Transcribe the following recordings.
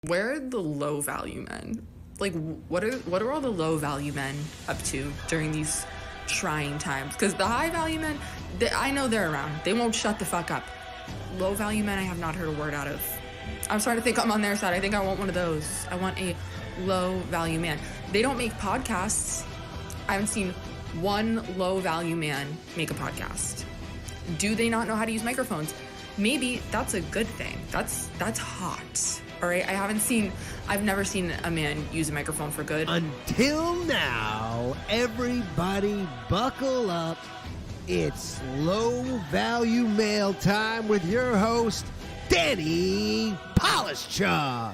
Where are the low value men? Like, what are all the low value men up to during these trying times? Because the high value men, I know they're around. They won't shut the fuck up. Low value men, I have not heard a word out of. I'm starting to think I'm on their side. I think I want one of those. I want a low value man. They don't make podcasts. I haven't seen one low value man make a podcast. Do they not know how to use microphones? Maybe that's a good thing. That's hot. All right, I've never seen a man use a microphone for good. Until now, everybody buckle up. It's low value mail time with your host, Danny Polishchuk.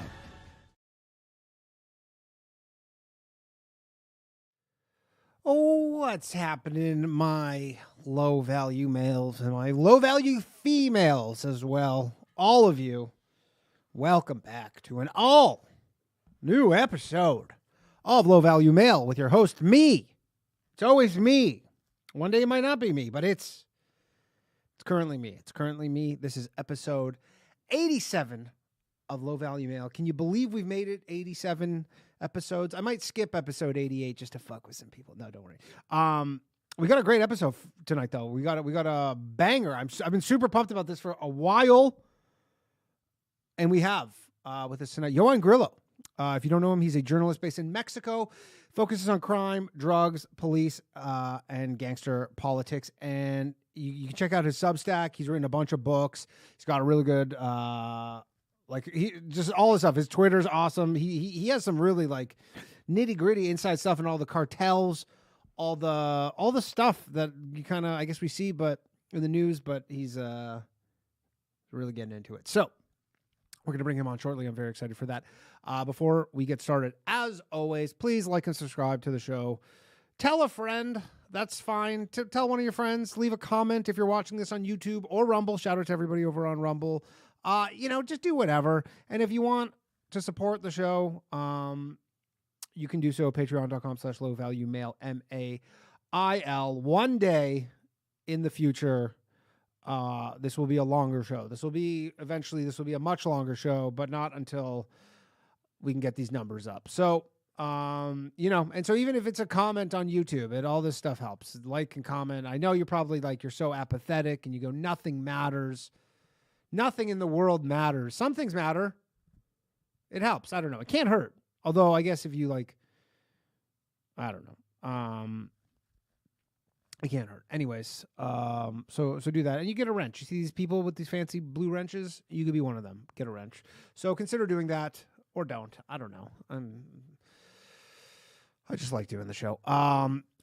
Oh, what's happening, my low value males and my low value females as well? All of you. Welcome back to an all new episode of Low Value Mail with your host, me. It's always me. One day it might not be me, but it's currently me. It's currently me. This is episode 87 of Low Value Mail. Can you believe we've made it 87 episodes? I might skip episode 88 just to fuck with some people. No, don't worry. We got a great episode tonight, though. We got a banger. I've been super pumped about this for a while. And we have with us tonight Ioan Grillo. If you don't know him, he's a journalist based in Mexico, focuses on crime, drugs, police, and gangster politics. And you can check out his Substack. He's written a bunch of books. He's got a really good, just all his stuff. His Twitter's awesome. He has some really like nitty gritty inside stuff and all the cartels, all the stuff that you kind of I guess we see, but in the news. But he's really getting into it. So. We're going to bring him on shortly. I'm very excited for that. Before we get started, as always, please like and subscribe to the show. Tell a friend. That's fine. Tell one of your friends. Leave a comment if you're watching this on YouTube or Rumble. Shout out to everybody over on Rumble. Just do whatever. And if you want to support the show, you can do so at patreon.com/lowvaluemail, MAIL. One day in the future, this will be a longer show. This will be a much longer show, but not until we can get these numbers up. So, and so even if it's a comment on YouTube, all this stuff helps. Like and comment. I know you're probably you're so apathetic and you go, nothing matters. Nothing in the world matters. Some things matter. It helps. I don't know. It can't hurt. Although I guess if you I don't know. It can't hurt. Anyways, so do that. And you get a wrench. You see these people with these fancy blue wrenches? You could be one of them. Get a wrench. So consider doing that or don't. I don't know. I just like doing the show.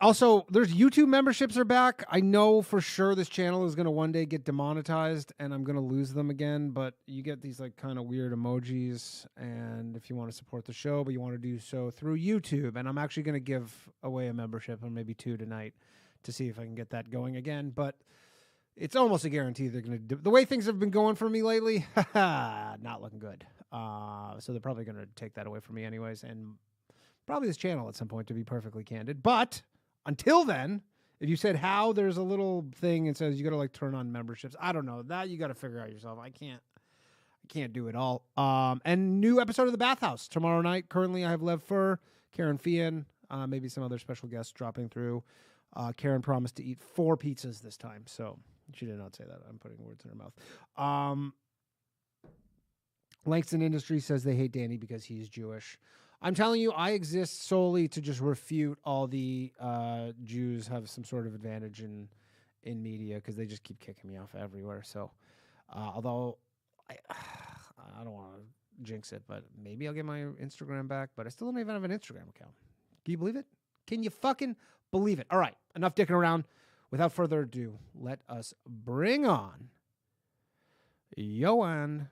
Also, there's YouTube memberships are back. I know for sure this channel is going to one day get demonetized and I'm going to lose them again, but you get these kind of weird emojis. And if you want to support the show, but you want to do so through YouTube, and I'm actually going to give away a membership or maybe two tonight to see if I can get that going again. But it's almost a guarantee they're going to do. The way things have been going for me lately, not looking good. So they're probably going to take that away from me anyways, and probably this channel at some point, to be perfectly candid. But until then, if you said how, there's a little thing that says you got to turn on memberships. I don't know. That you got to figure out yourself. I can't do it all. And new episode of The Bathhouse tomorrow night. Currently, I have Lev Fur, Karen Fian, maybe some other special guests dropping through. Karen promised to eat 4 pizzas this time, so she did not say that. I'm putting words in her mouth. Langston Industries says they hate Danny because he's Jewish. I'm telling you, I exist solely to just refute all the Jews have some sort of advantage in media because they just keep kicking me off everywhere. So, although I don't want to jinx it, but maybe I'll get my Instagram back. But I still don't even have an Instagram account. Can you believe it? Can you fucking believe it? All right, enough dicking around. Without further ado, let us bring on Ioan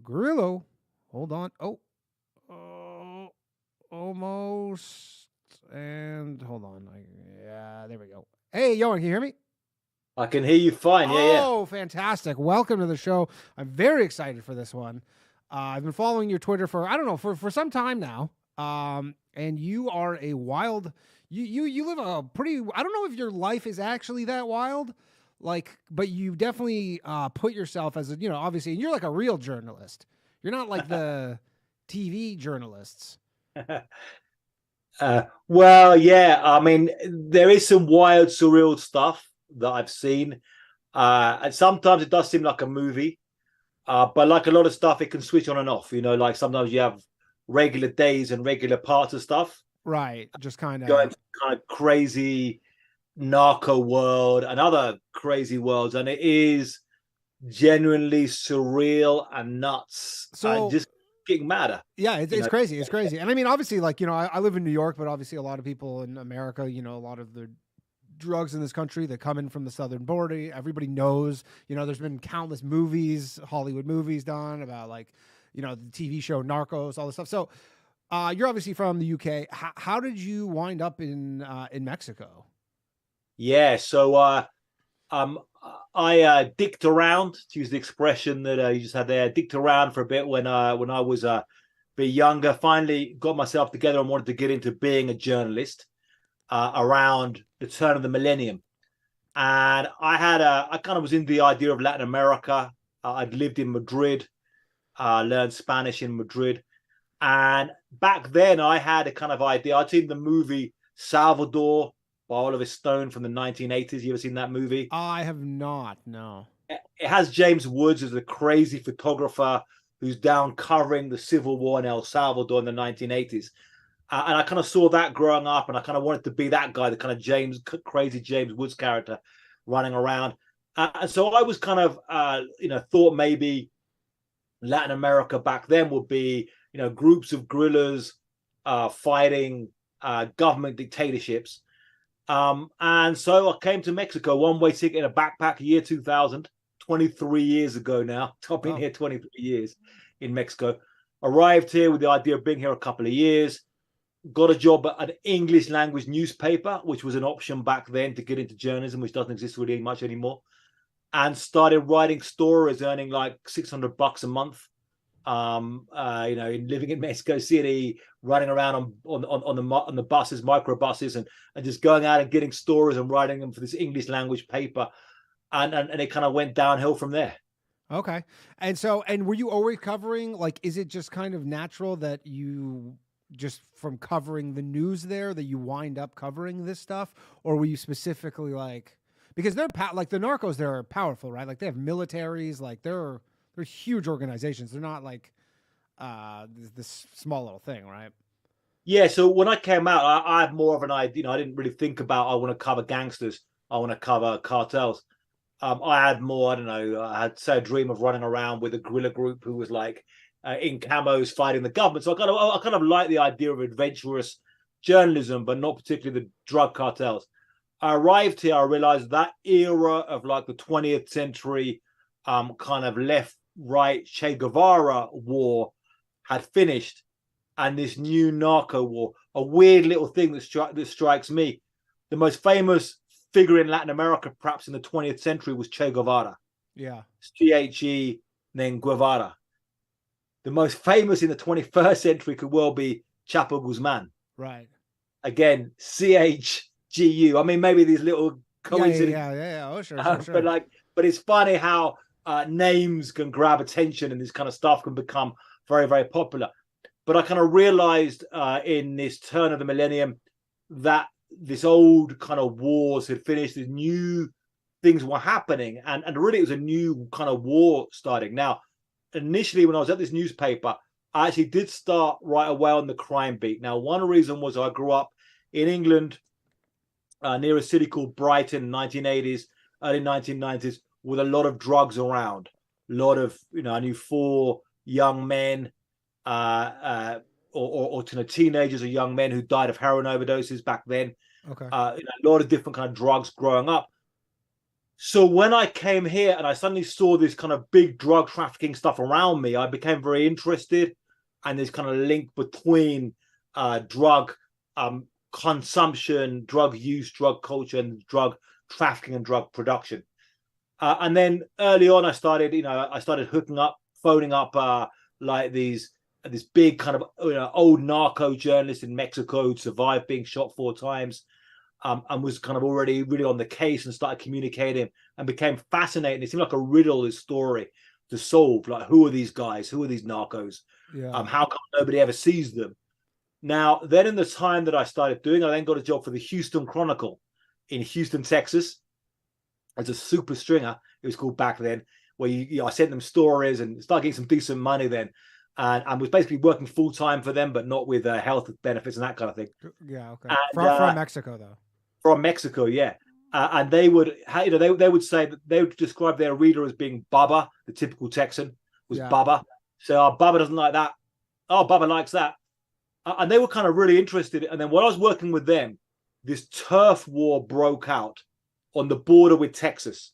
Grillo. Hold on. Almost. And hold on. There we go. Hey, Ioan, can you hear me? I can hear you fine. Yeah. Oh, fantastic. Welcome to the show. I'm very excited for this one. I've been following your Twitter for, I don't know, for some time now. And you are a wild, you live a pretty, I don't know if your life is actually that wild, but you definitely put yourself as a, obviously, and you're like a real journalist. You're not like TV journalists. Well, yeah. I mean, there is some wild, surreal stuff that I've seen, and sometimes it does seem like a movie. But like a lot of stuff, it can switch on and off. You know, like sometimes you have regular days and regular parts of stuff. Right. Just kind Going of to kind of crazy narco world and other crazy worlds, and it is genuinely surreal and nuts and so. just getting madder. Yeah, it's, You it's know, crazy. It's crazy. And I mean, obviously, like, I live in New York, but obviously a lot of people in America, a lot of the drugs in this country that come in from the southern border, everybody knows, there's been countless movies, Hollywood movies done about like, the TV show Narcos, all this stuff. So you're obviously from the UK. How did you wind up in Mexico? yeah. So I dicked around, to use the expression that you just had there. Dicked around for a bit when I was a bit younger. Finally got myself together and wanted to get into being a journalist around the turn of the millennium. And I kind of was in the idea of Latin America. I'd lived in Madrid, learned Spanish in Madrid. And back then I had a kind of idea. I'd seen the movie Salvador by Oliver Stone from the 1980s. You ever seen that movie? I have not, no. It has James Woods as a crazy photographer who's down covering the civil war in El Salvador in the 1980s. And I kind of saw that growing up, and I kind of wanted to be that guy, the kind of crazy James Woods character running around. And so I was kind of, thought maybe Latin America back then would be, groups of guerrillas fighting government dictatorships. And so I came to Mexico, one-way ticket in a backpack, year 2000, 23 years ago now. I've been here 23 years in Mexico. Arrived here with the idea of being here a couple of years. Got a job at an English language newspaper, which was an option back then to get into journalism, which doesn't exist really much anymore. And started writing stories, earning like $600 a month. Living in Mexico City, running around on the buses, microbuses, and just going out and getting stories and writing them for this English language paper, and it kind of went downhill from there. Okay, and were you always covering, like, is it just kind of natural that you just from covering the news there that you wind up covering this stuff, or were you specifically like, because they're like the narcos, they're powerful, right? Like they have militaries, like they're huge organizations. They're not like this small little thing, right? Yeah. So when I came out, I had more of an idea. I didn't really think about I want to cover gangsters. I want to cover cartels. I had more. I don't know. I had a dream of running around with a guerrilla group who was like in camos fighting the government. So I kind of like the idea of adventurous journalism, but not particularly the drug cartels. I arrived here. I realized that era of like the 20th century, kind of left-right Che Guevara war had finished, and this new narco war, a weird little thing that strikes me. The most famous figure in Latin America, perhaps in the 20th century, was Che Guevara. Yeah. CHE, then Guevara. The most famous in the 21st century could well be Chapo Guzman. Right. Again, CHGU. I mean, maybe these little coincidences. Yeah. Oh, sure. But it's funny how names can grab attention and this kind of stuff can become very, very popular. But I kind of realized in this turn of the millennium that this old kind of wars had finished, these new things were happening, and really it was a new kind of war starting. Now, initially when I was at this newspaper, I actually did start right away on the crime beat. Now, one reason was I grew up in England near a city called Brighton, 1980s, early 1990s, with a lot of drugs around. A lot of, I knew 4 young men, or teenagers or young men who died of heroin overdoses back then. Okay. A lot of different kind of drugs growing up. So when I came here and I suddenly saw this kind of big drug trafficking stuff around me, I became very interested, and this kind of link between drug consumption, drug use, drug culture, and drug trafficking and drug production. And then early on, I started hooking up, phoning up like this big kind of old narco journalist in Mexico who'd survived being shot 4 times, and was kind of already really on the case, and started communicating and became fascinated. It seemed like a riddle, his story to solve. Like, who are these guys? Who are these narcos? Yeah. How come nobody ever sees them? Now, then in the time that I started doing, I then got a job for the Houston Chronicle in Houston, Texas, as a super stringer. It was called back then, where I sent them stories and started getting some decent money then, and was basically working full time for them, but not with health benefits and that kind of thing. Yeah. Okay. And, From Mexico though. From Mexico, yeah. And they would, they would say that they would describe their reader as being Bubba, the typical Texan was Bubba. So Bubba doesn't like that. Oh, Bubba likes that. And they were kind of really interested. And then while I was working with them, this turf war broke out on the border with Texas,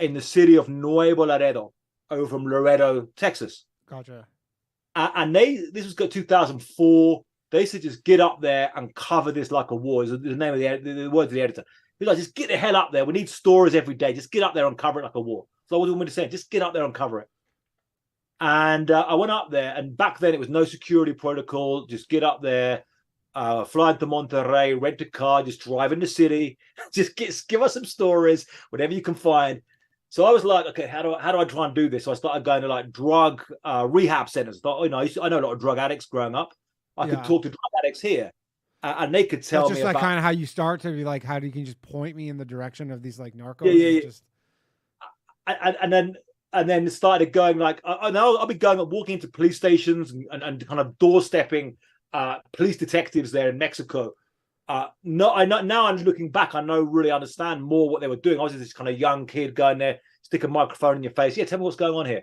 in the city of Nuevo Laredo, over from Laredo, Texas. Gotcha. And this was 2004. They said just get up there and cover this like a war. Is the name of the words of the editor. He's like, just get the hell up there. We need stories every day. Just get up there and cover it like a war. So what do you want me to say? Just get up there and cover it. And I went up there, and back then it was no security protocol. Just get up there, fly to Monterrey, rent a car, just drive in the city, just give us some stories, whatever you can find. So I was like, okay, how do I try and do this? So I started going to like drug rehab centers. I know a lot of drug addicts growing up. I could talk to drug addicts here, and they could tell me. That's just like kind of how you start to be like, how do you can just point me in the direction of these like narcos? Yeah. Just... And then started going like, I'll be going and walking into police stations and kind of doorstepping police detectives there in Mexico. Now I'm looking back, I really understand more what they were doing. I was this kind of young kid going there, stick a microphone in your face. Yeah, tell me what's going on here.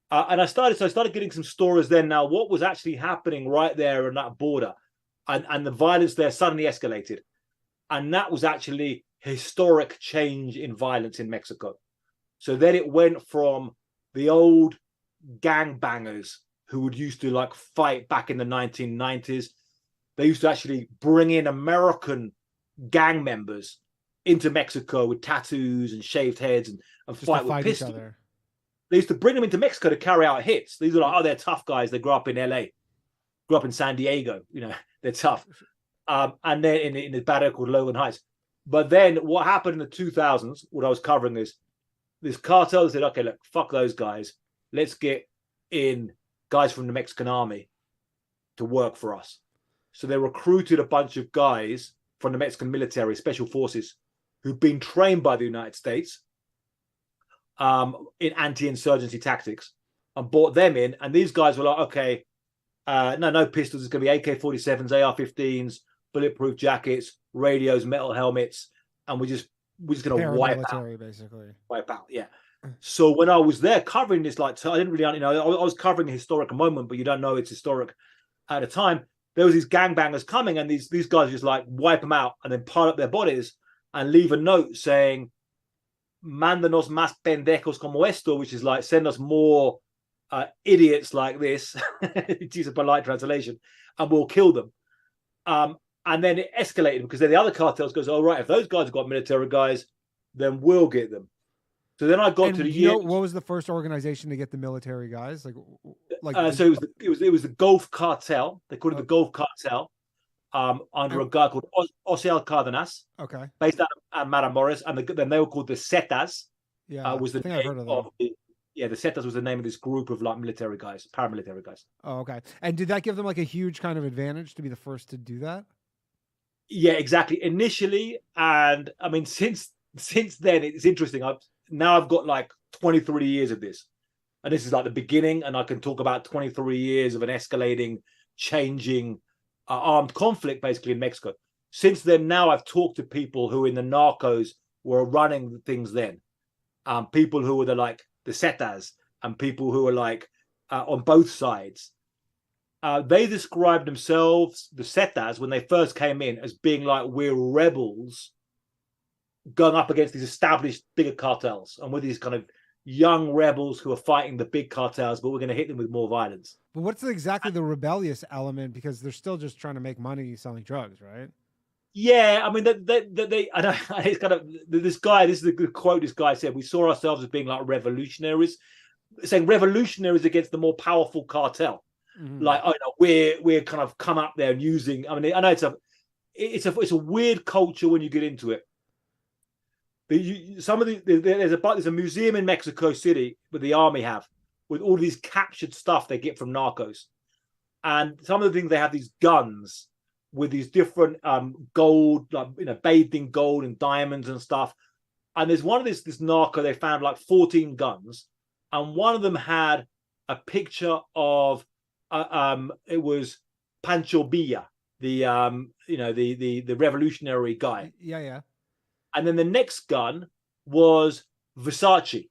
And I started getting some stories then. Now, what was actually happening right there on that border, and the violence there suddenly escalated, and that was actually historic change in violence in Mexico. So then it went from the old gangbangers who would used to like fight back in the 1990s. They used to actually bring in American gang members into Mexico with tattoos and shaved heads and fight with pistols. Each other. They used to bring them into Mexico to carry out hits. These are like, they're tough guys. They grew up in LA, grew up in San Diego. They're tough. And then in the bad area called Logan Heights. But then what happened in the 2000s, what I was covering this cartel said, okay, look, fuck those guys. Let's get in guys from the Mexican army to work for us. So they recruited a bunch of guys from the Mexican military, special forces, who've been trained by the United States in anti-insurgency tactics, and brought them in. And these guys were like, okay, no pistols. It's going to be AK-47s, AR-15s, bulletproof jackets, radios, metal helmets, and we're just going to wipe out. Basically. Wipe out, yeah. So when I was there covering this, like, I didn't really, I was covering a historic moment, but you don't know it's historic at the time. There was these gangbangers coming, and these guys just like wipe them out and then pile up their bodies and leave a note saying, "Mándanos más pendejos como esto," which is like, send us more idiots like this. To use a polite translation, and we'll kill them. And then it escalated because then the other cartels goes, "Oh right, if those guys have got military guys, then we'll get them." So then I got to the year. What was the first organization to get the military guys? So it was the Gulf Cartel. They called it the Gulf Cartel, under a guy called Osiel Cardenas. Okay. Based out of Matamoros, and then they were called the Zetas. Yeah, was the I think name I've heard of them. the Zetas was the name of this group of like military guys, paramilitary guys. Oh, okay. And did that give them like a huge kind of advantage to be the first to do that? Yeah, exactly. Initially, and I mean since then, it's interesting. I've got like 23 years of this, and this is like the beginning, and I can talk about 23 years of an escalating, changing, armed conflict basically in Mexico. Since then, now I've talked to people who in the narcos were running things then, people who were the Zetas, and people who were like on both sides. They described themselves, the Zetas, when they first came in, as being like, we're rebels going up against these established bigger cartels, and we're these kind of young rebels who are fighting the big cartels, but we're going to hit them with more violence. But what's exactly the rebellious element? Because they're still just trying to make money selling drugs, right? Yeah, I mean, I know it's kind of this guy. This is the good quote this guy said. We saw ourselves as being like revolutionaries, saying revolutionaries against the more powerful cartel. Mm-hmm. Like, oh no, we're kind of come up there and using. I mean, I know it's a weird culture when you get into it. There's a museum in Mexico City that the army have, with all these captured stuff they get from narcos. And some of the things, they have these guns with these different gold, like, bathed in gold and diamonds and stuff. And there's one of this narco, they found like 14 guns, and one of them had a picture of it was Pancho Villa, the the revolutionary guy. Yeah. And then the next gun was Versace.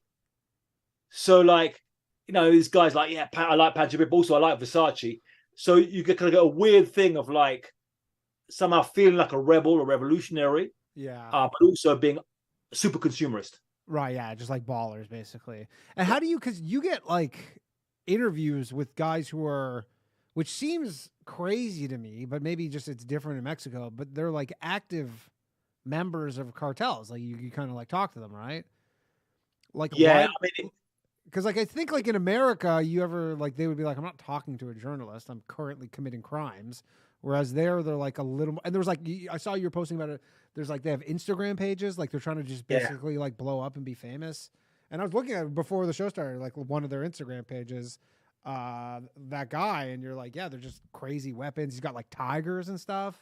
So like, this guy's like, yeah, I like Pancho Villa, but also I like Versace. So you get kind of get a weird thing of like somehow feeling like a rebel or revolutionary, but also being super consumerist. Right, yeah, just like ballers, basically. And how do you, because you get like interviews with guys who are, which seems crazy to me, but maybe just it's different in Mexico, but they're like active members of cartels. Like you kind of like talk to them, right? Like, yeah, because like I think like in America, you ever like they would be like, I'm not talking to a journalist, I'm currently committing crimes. Whereas they're like a little, and there was like, I saw you were posting about it. There's like, they have Instagram pages, like they're trying to just basically like blow up and be famous. And I was looking at it before the show started, like one of their Instagram pages, that guy, and you're like, yeah, they're just crazy weapons. He's got like tigers and stuff.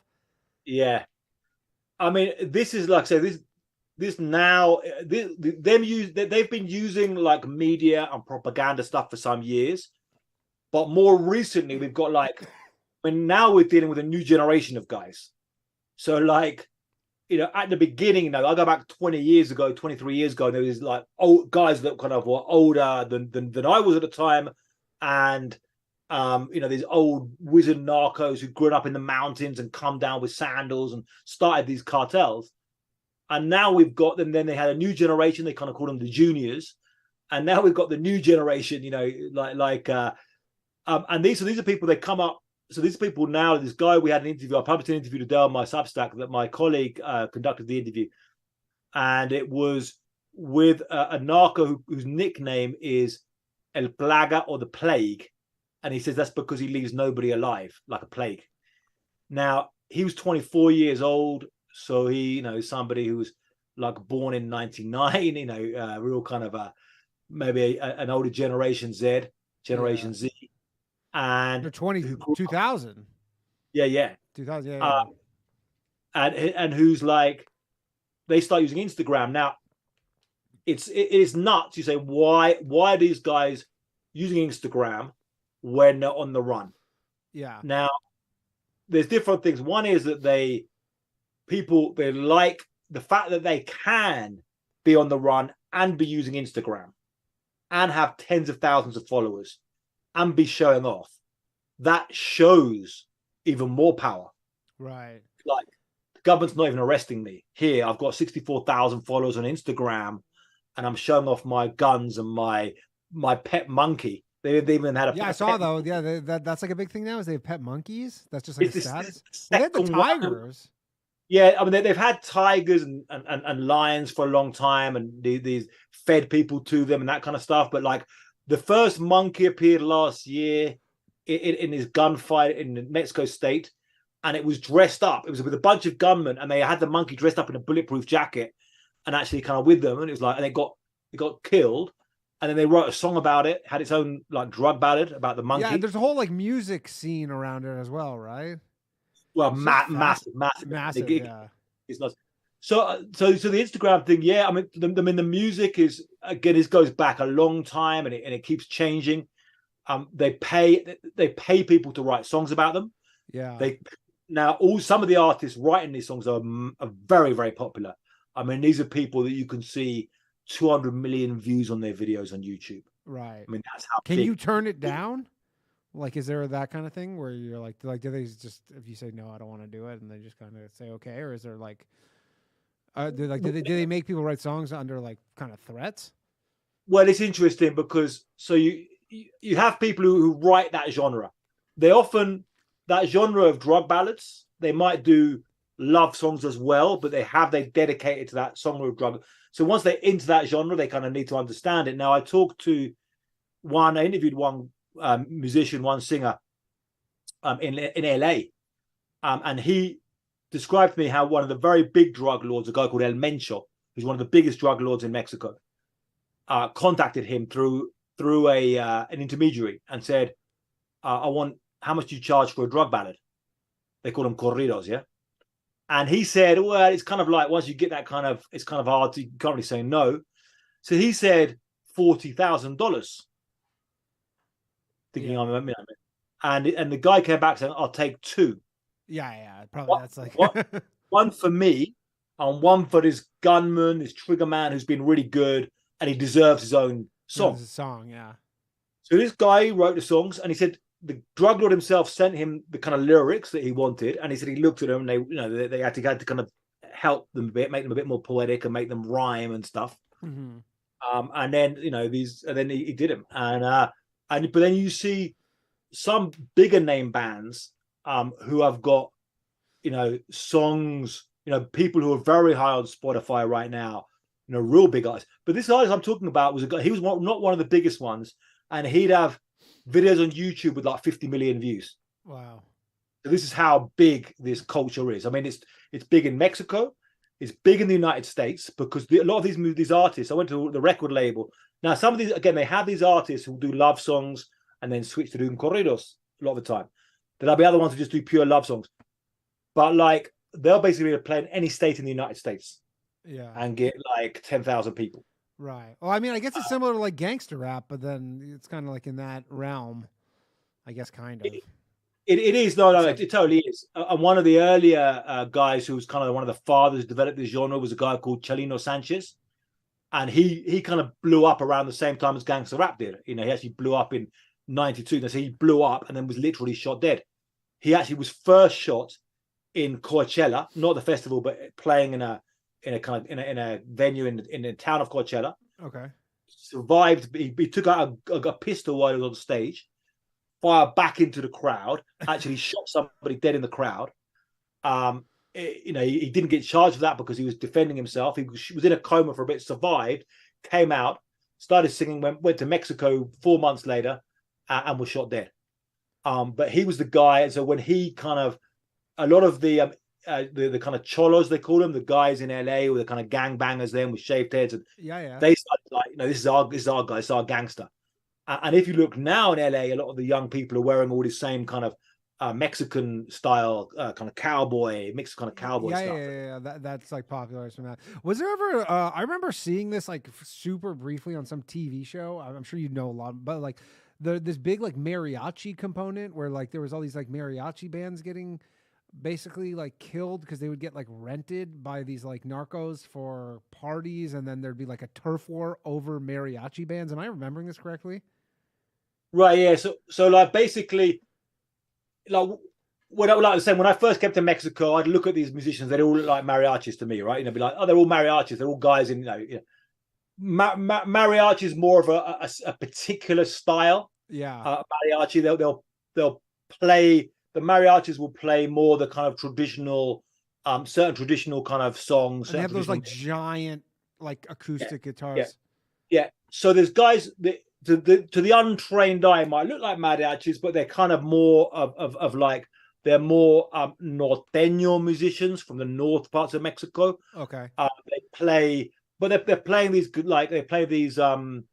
Yeah. I mean, this is like I say, they've been using like media and propaganda stuff for some years, but more recently we've got like, now we're dealing with a new generation of guys. So like, at the beginning, I go back 23 years ago, there was like old guys that kind of were older than I was at the time. And, these old wizard narcos who grew up in the mountains and come down with sandals and started these cartels. And now we've got them, then they had a new generation, they kind of call them the juniors. And now we've got the new generation, and these are people, they come up. So these people now, this guy, we had an interview, I published an interview today on my Substack that my colleague conducted the interview. And it was with a narco whose nickname is El Plaga, or the Plague. And he says that's because he leaves nobody alive, like a plague. Now, he was 24 years old. So he, somebody who was like born in 99, real kind of maybe an older Generation Z. And they're 2000. Yeah. 2000, yeah. And who's like, they start using Instagram. Now, it is nuts. You say, why are these guys using Instagram when they're on the run? Yeah. Now, there's different things. One is that they like the fact that they can be on the run and be using Instagram and have tens of thousands of followers and be showing off. That shows even more power. Right. Like, the government's not even arresting me. Here, I've got 64,000 followers on Instagram, and I'm showing off my guns and my pet monkey. They even had a I saw though. Yeah, that's like a big thing now. Is they have pet monkeys? That's just like a status. Well, they had the tigers. Yeah, I mean they've had tigers and lions for a long time, and these fed people to them and that kind of stuff. But like, the first monkey appeared last year in his gunfight in Mexico State, and it was dressed up. It was with a bunch of gunmen, and they had the monkey dressed up in a bulletproof jacket, and actually kind of with them. And it was like, and it got killed, and then they wrote a song about it, had its own like drug ballad about the monkey. Yeah, and there's a whole like music scene around it as well, right? Well, massive. Yeah. It's not. So the Instagram thing, yeah. I mean, the music is, again, it goes back a long time, and it keeps changing. They pay people to write songs about them. Yeah. Some of the artists writing these songs are very, very popular. I mean, these are people that you can see 200 million views on their videos on YouTube. Right. I mean, that's how. Can you turn it down? Like, is there that kind of thing where you're like, do they just, if you say no, I don't want to do it, and they just kind of say okay, or is there like, do they make people write songs under like kind of threats? Well, it's interesting because you have people who write that genre. They often, that genre of drug ballads, they might do love songs as well, but they dedicated to that song of drug. So once they're into that genre, they kind of need to understand it. Now, I interviewed one musician, one singer in LA, and he described to me how one of the very big drug lords, a guy called El Mencho, who's one of the biggest drug lords in Mexico, contacted him through through an intermediary and said, I want, how much do you charge for a drug ballad? They call them corridos, yeah? And he said, well, it's kind of like, once you get that kind of, it's kind of hard to, you can't really say no. So he said $40,000. Thinking, and the guy came back saying, I'll take two. Yeah, probably that's like one for me and one for this gunman, this trigger man who's been really good, and he deserves his own song. It's a song, yeah. So this guy wrote the songs, and he said the drug lord himself sent him the kind of lyrics that he wanted, and he said he looked at them, and they had to kind of help them a bit, make them a bit more poetic, and make them rhyme and stuff. Mm-hmm. And then he did them, but then you see some bigger name bands who have got songs, people who are very high on Spotify right now, real big artists. But this artist I'm talking about was a guy, he was not one of the biggest ones, and he'd have videos on YouTube with like 50 million views. Wow. So this is how big this culture is. I mean, it's big in Mexico, it's big in the United States, because a lot of these artists, I went to the record label. Now, some of these, again, they have these artists who do love songs and then switch to doing corridos a lot of the time. There'll be other ones who just do pure love songs. But like, they'll basically play in any state in the United States. Yeah. And get like 10,000 people. Right. Well, I mean, I guess it's similar to like gangster rap, but then it's kind of like in that realm, I guess, kind of. It is. No, it totally is. And one of the earlier guys who was kind of one of the fathers who developed this genre was a guy called Chelino Sanchez. And he kind of blew up around the same time as gangster rap did. He actually blew up in 92. So he blew up and then was literally shot dead. He actually was first shot in Coachella, not the festival, but playing in a venue in the town of Coachella. Okay. Survived. He took out a pistol while he was on stage, fired back into the crowd, actually shot somebody dead in the crowd. He didn't get charged for that because he was defending himself. He was in a coma for a bit, survived, came out, started singing, went to Mexico 4 months later, and was shot dead. But he was the guy. So when he kind of, a lot of the kind of cholos, they call them, the guys in LA, or the kind of gangbangers then with shaved heads, and they started like, this is our guy, this is our gangster. And if you look now in LA, a lot of the young people are wearing all this same kind of Mexican style, kind of cowboy, mixed kind of cowboy stuff. Yeah. That's like popular from that. Was there ever? I remember seeing this like super briefly on some TV show. I'm sure you know a lot, but like this big like mariachi component where like there was all these like mariachi bands getting basically like killed because they would get like rented by these like narcos for parties, and then there'd be like a turf war over mariachi bands. Am I remembering this correctly? Right, yeah. So like basically, like when I first came to Mexico, I'd look at these musicians, they'd all look like mariachis to me, right? Be like, oh, they're all mariachis, they're all guys in mariachi is more of a particular style. Yeah. Mariachi, they'll play. The mariachis will play more the kind of traditional, certain traditional kind of songs. And they have those like giant, like acoustic guitars. Yeah. So there's guys that to the untrained eye might look like mariachis, but they're kind of more of like, they're more norteño musicians from the north parts of Mexico. Okay. They play, but they're playing these they play these a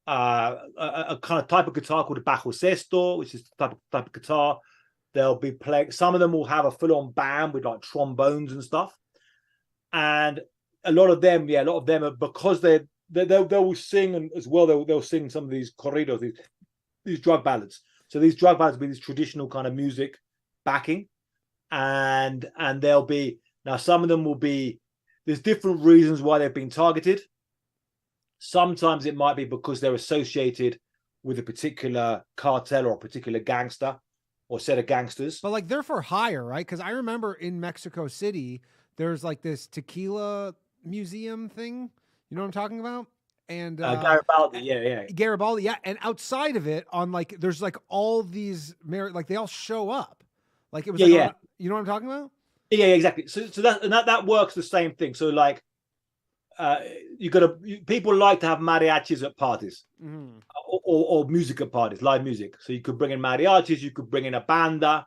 kind of type of guitar called a bajo sexto, which is the type of guitar. They'll be playing. Some of them will have a full-on band with like trombones and stuff, and a lot of them are, because they will sing as well. They'll sing some of these corridos, these drug ballads. So these drug ballads will be this traditional kind of music backing, and they'll be, now some of them will be, there's different reasons why they've been targeted. Sometimes it might be because they're associated with a particular cartel or a particular gangster or set of gangsters. But like they're for hire, right? Because I remember in Mexico City, there's like this tequila museum thing. You know what I'm talking about? And Garibaldi, yeah. Garibaldi, yeah. And outside of it, on like, there's like all these, like they all show up. Like it was, you know what I'm talking about? Yeah, exactly. So that works the same thing. So like, people like to have mariachis at parties, or music at parties, live music. So you could bring in mariachis, you could bring in a banda,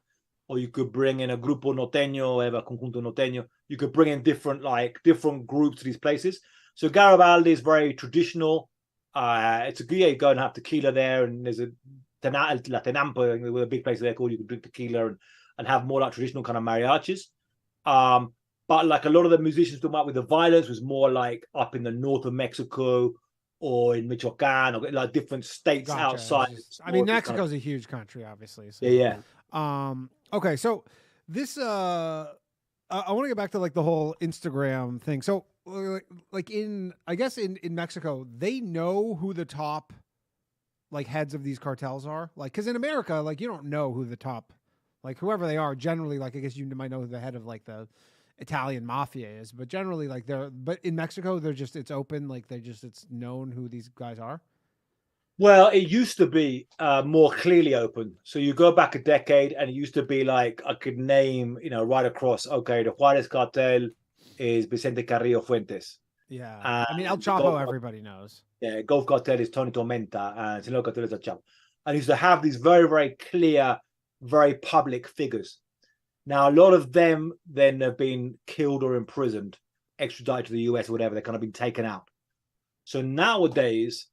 or you could bring in a grupo norteño, whatever, conjunto norteño. You could bring in different groups to these places. So Garibaldi is very traditional. It's a good, yeah, you go and have tequila there, and there's a La Tenampa, with a big place there called you can drink tequila and have more like traditional kind of mariachis. But like a lot of the musicians talking about with the violence was more like up in the north of Mexico or in Michoacan or like different states outside. I mean, Mexico's a huge country, obviously. So. Yeah. Okay, so this I want to get back to like the whole Instagram thing. So like I guess in Mexico, they know who the top like heads of these cartels are. Like, because in America, like you don't know who the top, like whoever they are. Generally, like I guess you might know who the head of like the Italian mafia is, but generally like but in Mexico, it's open. Like it's known who these guys are. Well, it used to be more clearly open. So you go back a decade and it used to be like I could name, right across, okay, the Juarez cartel is Vicente Carrillo Fuentes. Yeah. I mean, El Chapo, everybody knows. Yeah, Gulf cartel is Tony Tormenta and Sinaloa cartel is El Chapo. And used to have these very, very clear, very public figures. Now, a lot of them then have been killed or imprisoned, extradited to the US or whatever. They've kind of been taken out. So nowadays,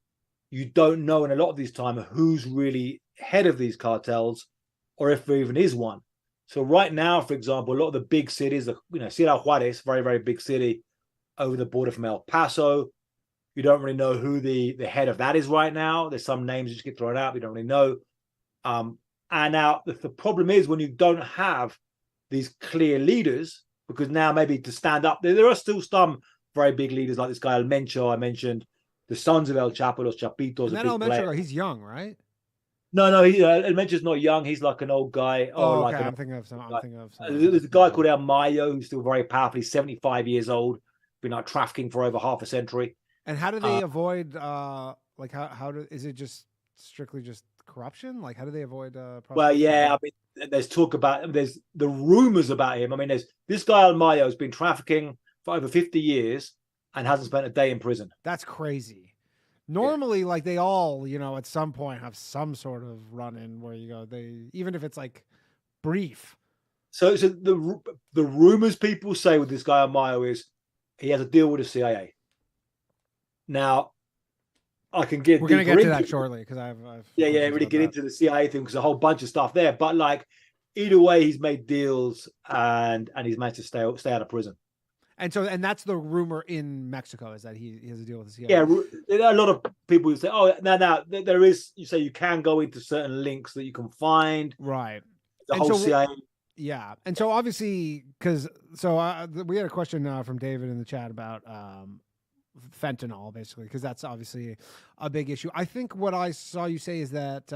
you don't know in a lot of these time who's really head of these cartels or if there even is one. So right now, for example, a lot of the big cities, Ciudad Juarez, very, very big city over the border from El Paso. You don't really know who the head of that is right now. There's some names that just get thrown out. You don't really know. And now the problem is when you don't have these clear leaders, because now maybe to stand up, there are still some very big leaders like this guy El Mencho I mentioned, the sons of El Chapo, Los Chapitos. And that El Mencho, he's young, right? No, El Mencho's not young. He's like an old guy. Oh, okay. Like I'm thinking of some. There's a guy called El Mayo who's still very powerful. He's 75 years old. Been like trafficking for over half a century. And how do they avoid? Like is it just strictly just corruption? Like how do they avoid? Well, yeah. I mean, there's talk about. There's the rumors about him. I mean, there's this guy El Mayo has been trafficking for over 50 years. And hasn't spent a day in prison. That's crazy. Normally, like they all, at some point have some sort of run-in where you go. Even if it's like brief. So the rumors people say with this guy Mayo is he has a deal with the CIA. Now, I can get. We're going to get to that shortly because I've really get into the CIA thing because a whole bunch of stuff there. But like either way, he's made deals and he's managed to stay out of prison. And that's the rumor in Mexico is that he has a deal with the CIA. Yeah, there are a lot of people who say, "Oh, now there is." You say you can go into certain links that you can find. Right. The whole CIA. Yeah, and so obviously, we had a question from David in the chat about fentanyl, basically, because that's obviously a big issue. I think what I saw you say is that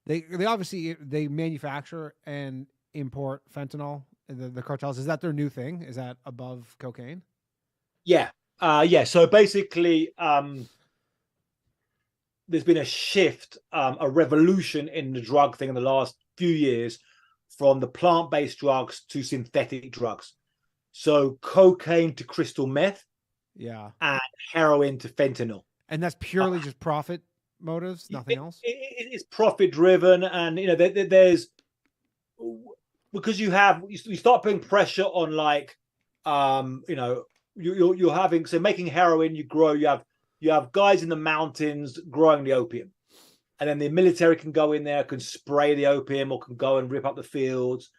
they obviously manufacture and import fentanyl. The cartels, is that their new thing? Is that above cocaine? Yeah. So basically, there's been a shift, a revolution in the drug thing in the last few years from the plant-based drugs to synthetic drugs. So cocaine to crystal meth. Yeah. And heroin to fentanyl. And that's purely just profit motives, nothing else? It's profit-driven. And, there's... Because you start putting pressure on like, you're having, so making heroin, you have guys in the mountains growing the opium, and then the military can go in there, can spray the opium or can go and rip up the fields.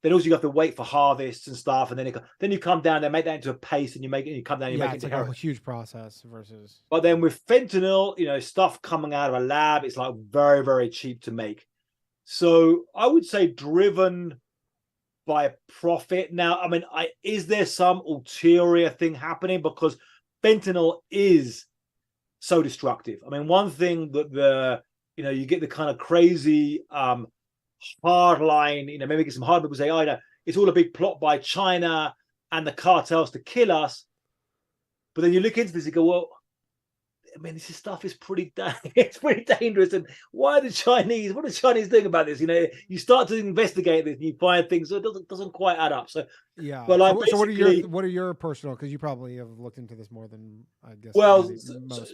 Then also you have to wait for harvests and stuff, and then you come down there, make that into a paste, and you come down, and you make it into heroin. A huge process versus. But then with fentanyl, stuff coming out of a lab, it's like very, very cheap to make. So I would say driven by profit. Now, I mean, is there some ulterior thing happening? Because fentanyl is so destructive. I mean, one thing that you get the kind of crazy hard line, maybe get some hard people say, it's all a big plot by China and the cartels to kill us. But then you look into this, you go, well, I mean, this stuff is it's pretty dangerous. And what are the Chinese doing about this? You start to investigate this and you find things that doesn't quite add up. So yeah. But so what are your personal? Because you probably have looked into this more than I guess. Well,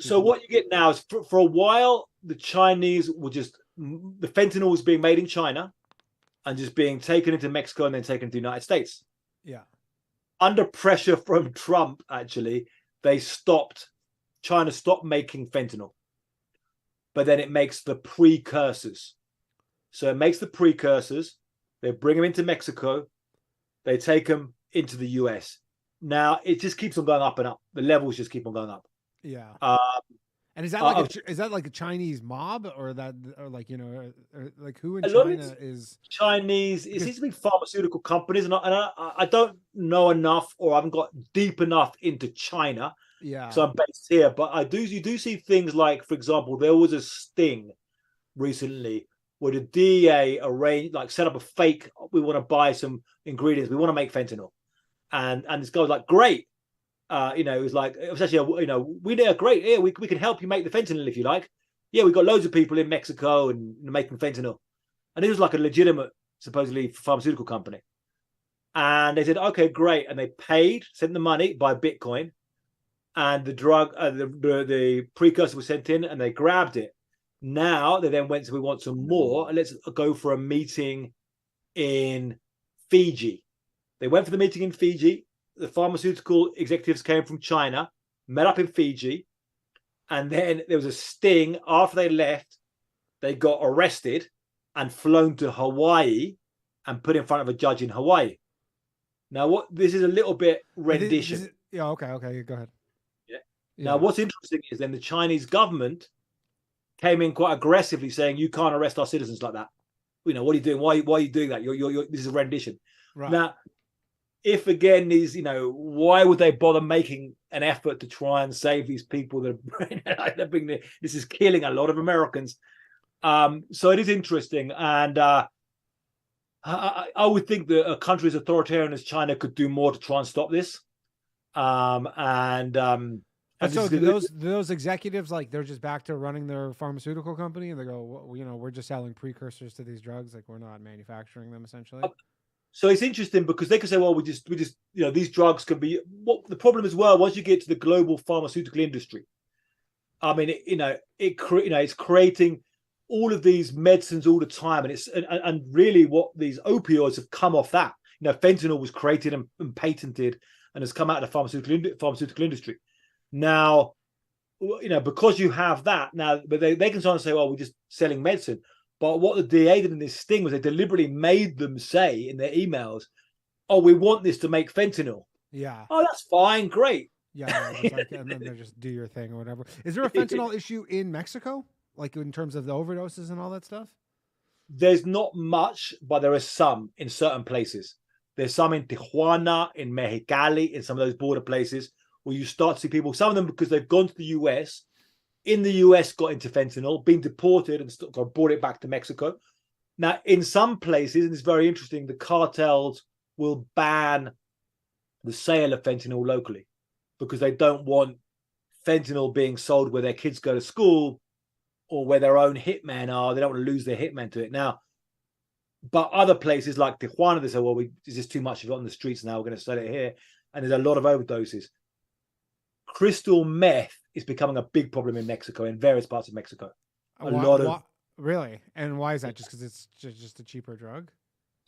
so what you get now is for a while the Chinese were the fentanyl was being made in China and just being taken into Mexico and then taken to the United States. Yeah. Under pressure from Trump, actually, they stopped China stopped making fentanyl, but then it makes the precursors. So it makes the precursors. They bring them into Mexico. They take them into the US. Now it just keeps on going up and up. The levels just keep on going up. Yeah. Uh, And is that like a Chinese mob, or like, you know, or like who in China is Chinese? It seems to be pharmaceutical companies, and I don't know enough, or I haven't got deep enough into China. Yeah. So I'm based here, but you do see things like, for example, there was a sting recently where the DEA set up a fake. We want to buy some ingredients. We want to make fentanyl, and this guy was like, great. It was actually, we did a great. Yeah, we can help you make the fentanyl if you like. Yeah, we've got loads of people in Mexico and making fentanyl, and it was like a legitimate, supposedly pharmaceutical company. And they said, okay, great, and they paid, sent the money by Bitcoin, and the drug, the precursor was sent in, and they grabbed it. Now they then went, so we want some more, and let's go for a meeting in Fiji. They went for the meeting in Fiji. The pharmaceutical executives came from China, met up in Fiji, and then there was a sting. After they left, they got arrested and flown to Hawaii and put in front of a judge in Hawaii. Now, this is a little bit rendition. Okay, go ahead. Yeah. Now, what's interesting is then the Chinese government came in quite aggressively saying, you can't arrest our citizens like that. What are you doing? Why are you doing that? This is a rendition. Right. Now, if again why would they bother making an effort to try and save these people that are this is killing a lot of Americans. So it is interesting, and I would think that a country as authoritarian as China could do more to try and stop this. So do those executives, like, they're just back to running their pharmaceutical company, and they go, well, we're just selling precursors to these drugs, like we're not manufacturing them essentially. So it's interesting because they can say, well, we just these drugs can be. What the problem as well, once you get to the global pharmaceutical industry, I mean, it's creating all of these medicines all the time, and really what these opioids have come off that. Fentanyl was created and patented and has come out of the pharmaceutical industry. Now, because you have that now, but they can sort of say, well, we're just selling medicine. But what the DA did in this sting was they deliberately made them say in their emails, oh, we want this to make fentanyl. Yeah. Oh, that's fine. Great. Yeah. And then they just do your thing or whatever. Is there a fentanyl issue in Mexico? Like in terms of the overdoses and all that stuff? There's not much, but there are some in certain places. There's some in Tijuana, in Mexicali, in some of those border places where you start to see people, some of them because they've gone to the US, in the US got into fentanyl, been deported and brought it back to Mexico. Now, in some places, and it's very interesting, the cartels will ban the sale of fentanyl locally because they don't want fentanyl being sold where their kids go to school or where their own hitmen are. They don't want to lose their hitmen to it. Now, but other places like Tijuana, they say, well, there's just too much of it on the streets now. We're going to sell it here. And there's a lot of overdoses. Crystal meth is becoming a big problem in Mexico, in various parts of Mexico. Really? And why is that? Just because it's just a cheaper drug?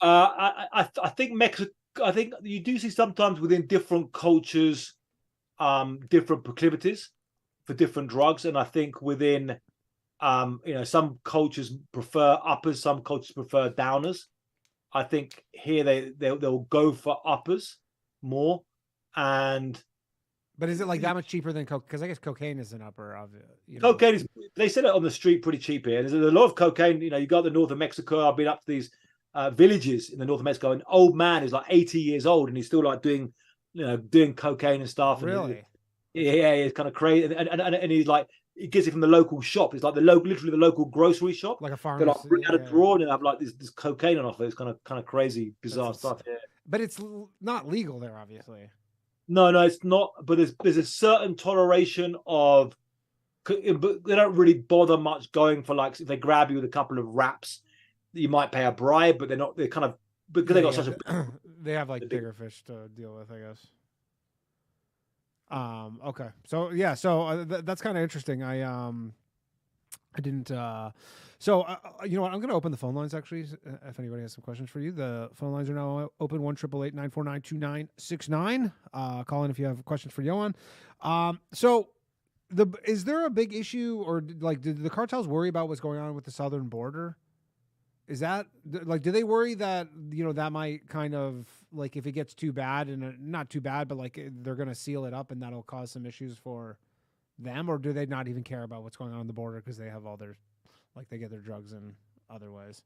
I think Mexico. I think you do see sometimes within different cultures, different proclivities for different drugs, and I think within, some cultures prefer uppers, some cultures prefer downers. I think here they'll go for uppers more, and. But is it like that much cheaper than coke? Because I guess cocaine is an upper of it. Cocaine is. They sell it on the street pretty cheap here. There's a lot of cocaine. You go to the north of Mexico. I've been up to these villages in the north of Mexico. An old man who's like 80 years old, and he's still like doing cocaine and stuff. Really? Yeah, it's kind of crazy. And he's like, he gets it from the local shop. It's like literally the local grocery shop. Like a pharmacy. They like bring out a drawer and have like this cocaine on offer. It's kind of crazy, bizarre stuff. Yeah. But it's not legal there, obviously. No, it's not. But there's a certain toleration of, but they don't really bother much going for, like, if they grab you with a couple of wraps, you might pay a bribe, but they're not. They're kind of because they got such a. They have like bigger fish to deal with, I guess. Okay. So yeah. So that's kind of interesting. I didn't. So you know what? I'm going to open the phone lines actually. If anybody has some questions for you, the phone lines are now open. 1-888-949-2969. Call in if you have questions for Ioan. So Is there a big issue, or like, did the cartels worry about what's going on with the southern border? Is that like, do they worry that that might kind of like, if it gets too bad, and not too bad, but like they're going to seal it up and that'll cause some issues for them, or do they not even care about what's going on the border because they have all their, like, they get their drugs in other ways?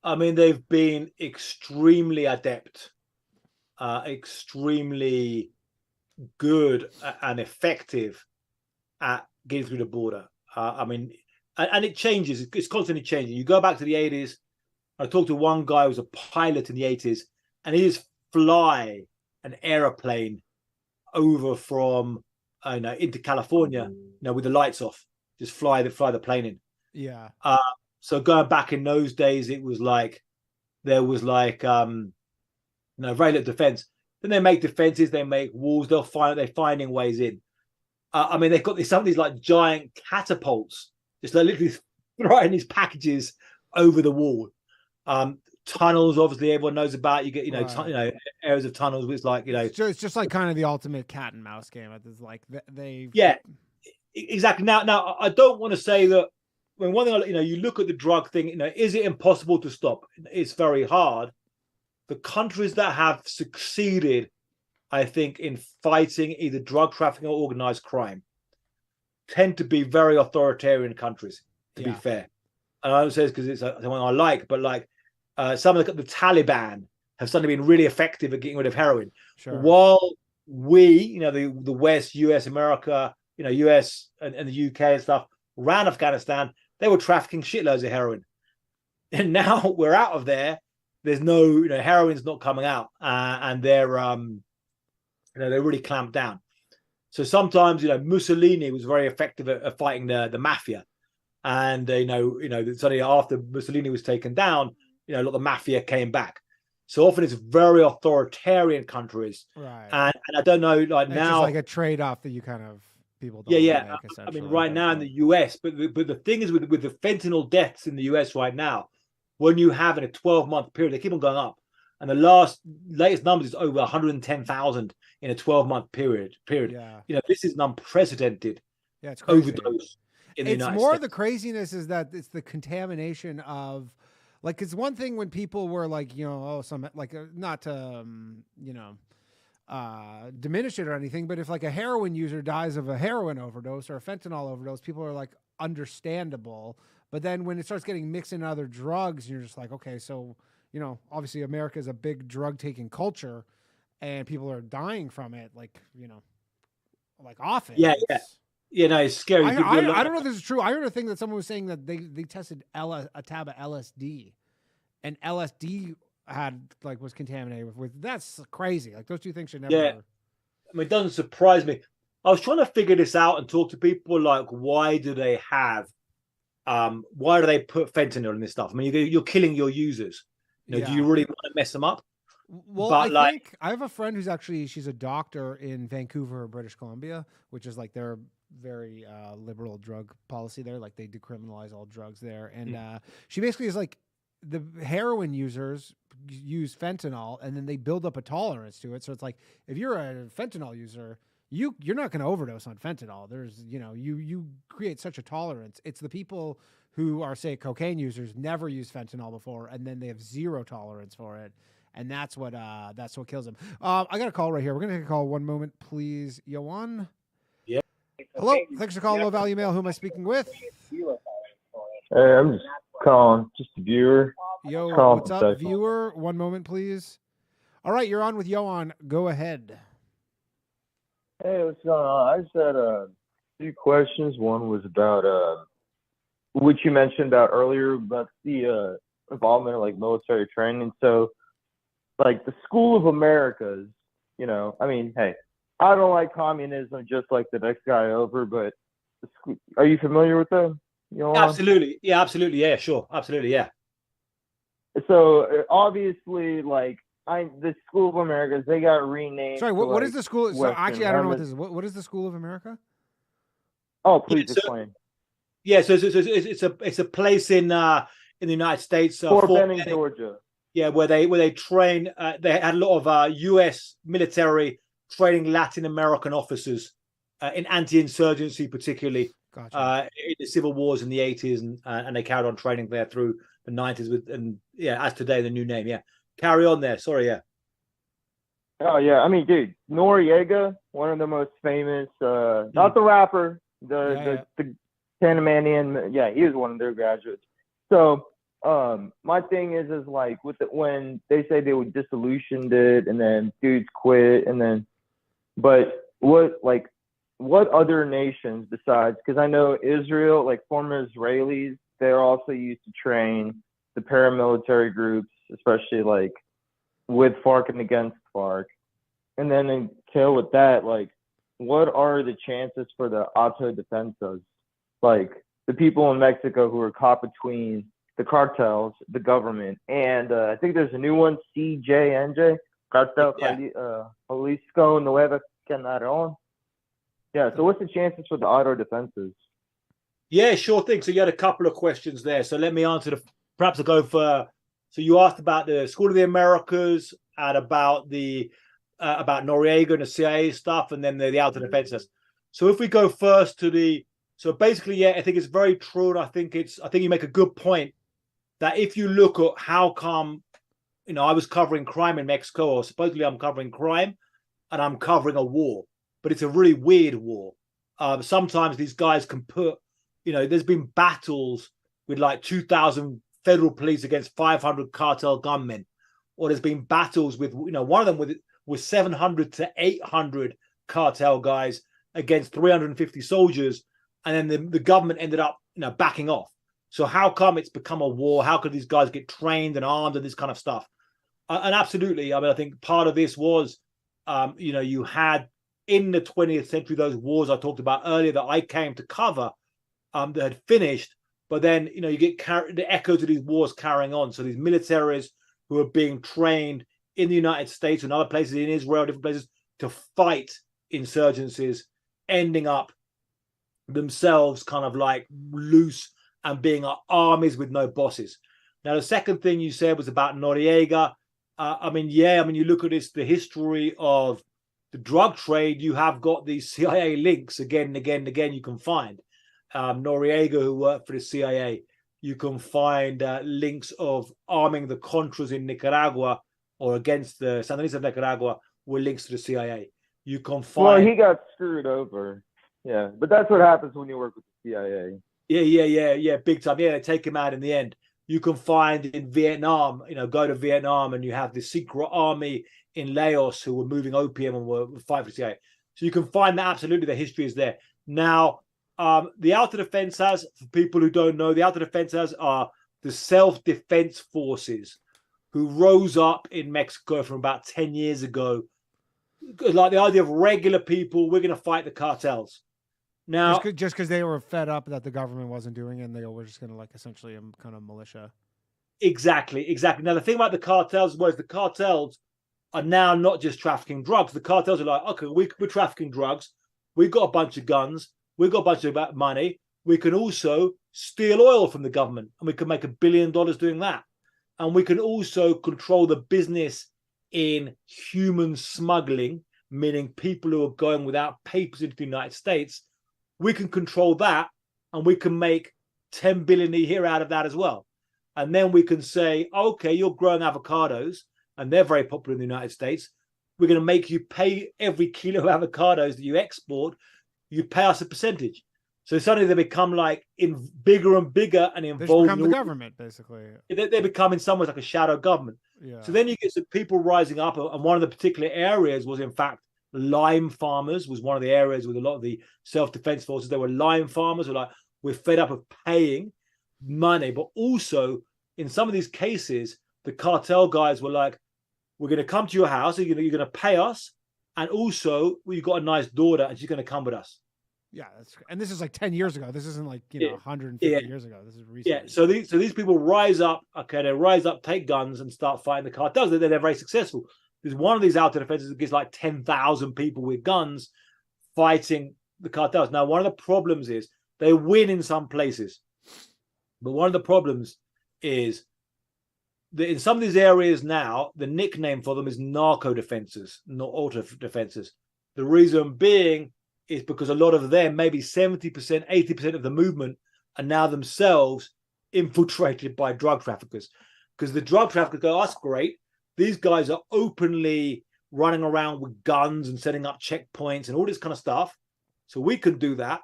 I mean, they've been extremely adept, extremely good and effective at getting through the border. I mean, and it changes. It's constantly changing. You go back to the 80s. I talked to one guy who was a pilot in the 80s, and he just fly an aeroplane over from into California, with the lights off, just fly the plane in. Yeah. So going back in those days, it was like there was like very little defense. Then they make defenses, they make walls. They're finding ways in. I mean, they've got some of these like giant catapults, just like literally throwing these packages over the wall. Tunnels, obviously, everyone knows about. You get Right. areas of tunnels, which like it's just like kind of the ultimate cat and mouse game. It's like they exactly. Now I don't want to say that. When one thing, you look at the drug thing, is it impossible to stop? It's very hard. The countries that have succeeded, I think, in fighting either drug trafficking or organized crime tend to be very authoritarian countries, to be fair. And I don't say this because it's something I like, but like some of the Taliban have suddenly been really effective at getting rid of heroin. Sure. While we, the West, US, America, US and the UK and stuff, around Afghanistan, they were trafficking shitloads of heroin. And now we're out of there. There's no, heroin's not coming out, and they're really clamped down. So sometimes, Mussolini was very effective at fighting the mafia, and suddenly after Mussolini was taken down, a lot of the mafia came back. So often it's very authoritarian countries, right? And I don't know, like it's now, just like a trade-off that you kind of people don't make, I mean, right now in the US, but the thing is with the fentanyl deaths in the US right now, when you have in a 12-month period, they keep on going up. And the latest numbers is over 110,000 in a 12-month period. Yeah. This is an unprecedented overdose in the United States. It's more the craziness is that it's the contamination of, like, it's one thing when people were like, some like not to, diminish it or anything, but if like a heroin user dies of a heroin overdose or a fentanyl overdose, people are like, understandable. But then when it starts getting mixed in other drugs, you're just like, okay, so, obviously America is a big drug taking culture and people are dying from it, like, like often. Yeah. No, it's scary. I don't know if this is true. I heard a thing that someone was saying that they tested a tab of LSD, and LSD was contaminated with that's crazy. Like, those two things should never. Yeah. I mean, it doesn't surprise me. I was trying to figure this out and talk to people like, why do they put fentanyl in this stuff? I mean, you're killing your users. Do you really want to mess them up? Well, but I think I have a friend who's she's a doctor in Vancouver, British Columbia, which is like their very liberal drug policy there. Like, they decriminalize all drugs there. And she basically is like, the heroin users use fentanyl and then they build up a tolerance to it. So it's like, if you're a fentanyl user, you're not going to overdose on fentanyl. There's, you create such a tolerance. It's the people who are, say, cocaine users, never used fentanyl before, and then they have zero tolerance for it. And that's what kills them. I got a call right here. We're going to take a call. One moment, please. Ioan? Yeah. Hello. Thanks for calling Low Value Mail. Who am I speaking with? Hey, I'm just calling, just a viewer. Yo, what's up, viewer? One moment, please. All right, you're on with Ioan. Go ahead. Hey, what's going on? I just had a few questions. One was about which you mentioned about earlier about the involvement of like military training. So, like the School of Americas, I mean, hey, I don't like communism just like the next guy over, but are you familiar with them? Absolutely. Yeah, absolutely. Yeah, sure. Absolutely. Yeah. So obviously, like, the School of Americas, they got renamed. Sorry, what is the school? So actually, I don't know what this is. What is the School of America? Oh, please explain. Yeah, so it's a place in the United States, Fort Benning, Georgia. Yeah, where they train. They had a lot of U.S. military training Latin American officers in anti-insurgency, particularly Gotcha. in the civil wars in the 80s, and they carried on training there through the 90s as today the new name. Yeah, carry on there. Sorry, yeah. Oh yeah, I mean, dude, Noriega, one of the most famous, not the rapper, the Panamanian, yeah, he was one of their graduates. So, my thing is like when they say they would dissolutioned it and then dudes quit but what other nations besides? Because I know Israel, like former Israelis, they're also used to train the paramilitary groups, especially like with FARC and against FARC. And then in tail with that, like, what are the chances for the autodefensas? Like the people in Mexico who are caught between the cartels, the government, and I think there's a new one, CJNJ, Cartel Jalisco Nueva Generación. Yeah, so what's the chances for the autodefensas? Yeah, sure thing. So you had a couple of questions there. So let me answer perhaps I'll go for. So you asked about the School of the Americas and about about Noriega and the CIA stuff, and then the autodefensas. So if we go first to so basically, yeah, I think it's very true, and I think you make a good point that if you look at how come, I was covering crime in Mexico, or supposedly I'm covering crime, and I'm covering a war, but it's a really weird war. Sometimes these guys can put, there's been battles with like 2,000 federal police against 500 cartel gunmen, or there's been battles with, one of them with 700 to 800 cartel guys against 350 soldiers, and then the government ended up, backing off. So how come it's become a war? How could these guys get trained and armed and this kind of stuff? And absolutely, I mean, I think part of this was, you had in the 20th century those wars I talked about earlier that I came to cover that had finished, but then you get the echoes of these wars carrying on. So these militaries who are being trained in the United States and other places, in Israel, different places, to fight insurgencies, ending up themselves kind of like loose and being armies with no bosses. Now, the second thing you said was about Noriega. You look at the history of the drug trade, you have got these CIA links again and again and again you can find. Noriega, who worked for the CIA, you can find links of arming the Contras in Nicaragua or against the Sandinistas of Nicaragua with links to the CIA. You can find... Well, he got screwed over. Yeah, but that's what happens when you work with the CIA. Yeah, big time. Yeah, they take him out in the end. You can find in Vietnam, go to Vietnam and you have the secret army in Laos who were moving opium and were fighting for the CIA. So you can find that absolutely the history is there. Now, the autodefensas, for people who don't know, the autodefensas are the self-defense forces who rose up in Mexico from about 10 years ago. Like the idea of regular people, we're going to fight the cartels. Now, just because they were fed up that the government wasn't doing it, and they were just going to like essentially kind of militia. Exactly. Now, the thing about the cartels was the cartels are now not just trafficking drugs. The cartels are like, okay, we're trafficking drugs. We've got a bunch of guns. We've got a bunch of money. We can also steal oil from the government, and we can make $1 billion doing that. And we can also control the business in human smuggling, meaning people who are going without papers into the United States. We can control that, and we can make 10 billion a year out of that as well. And then we can say, okay, you're growing avocados, and they're very popular in the United States. We're going to make you pay every kilo of avocados that you export. You pay us a percentage. So suddenly they become like bigger and bigger and involved. They become the government, basically. They become in some ways like a shadow government. Yeah. So then you get some people rising up, and one of the particular areas was, in fact, lime farmers was one of the areas with a lot of the self-defense forces. There were lime farmers who were like, we're fed up of paying money. But also, in some of these cases, the cartel guys were like, we're going to come to your house, you're going to pay us, and also you've got a nice daughter, and she's going to come with us. Yeah, and this is like 10 years ago. This isn't like 150 years ago. This is recent. Yeah, so these people rise up. Okay, they rise up, take guns, and start fighting the cartels. They're very successful. There's one of these autodefensas that gets like 10,000 people with guns fighting the cartels. Now, one of the problems is they win in some places, but one of the problems is that in some of these areas now, the nickname for them is narco defenses, not auto defenses. The reason being is because a lot of them, maybe 70%, 80% of the movement, are now themselves infiltrated by drug traffickers. Because the drug traffickers go, that's great. These guys are openly running around with guns and setting up checkpoints and all this kind of stuff. So we can do that.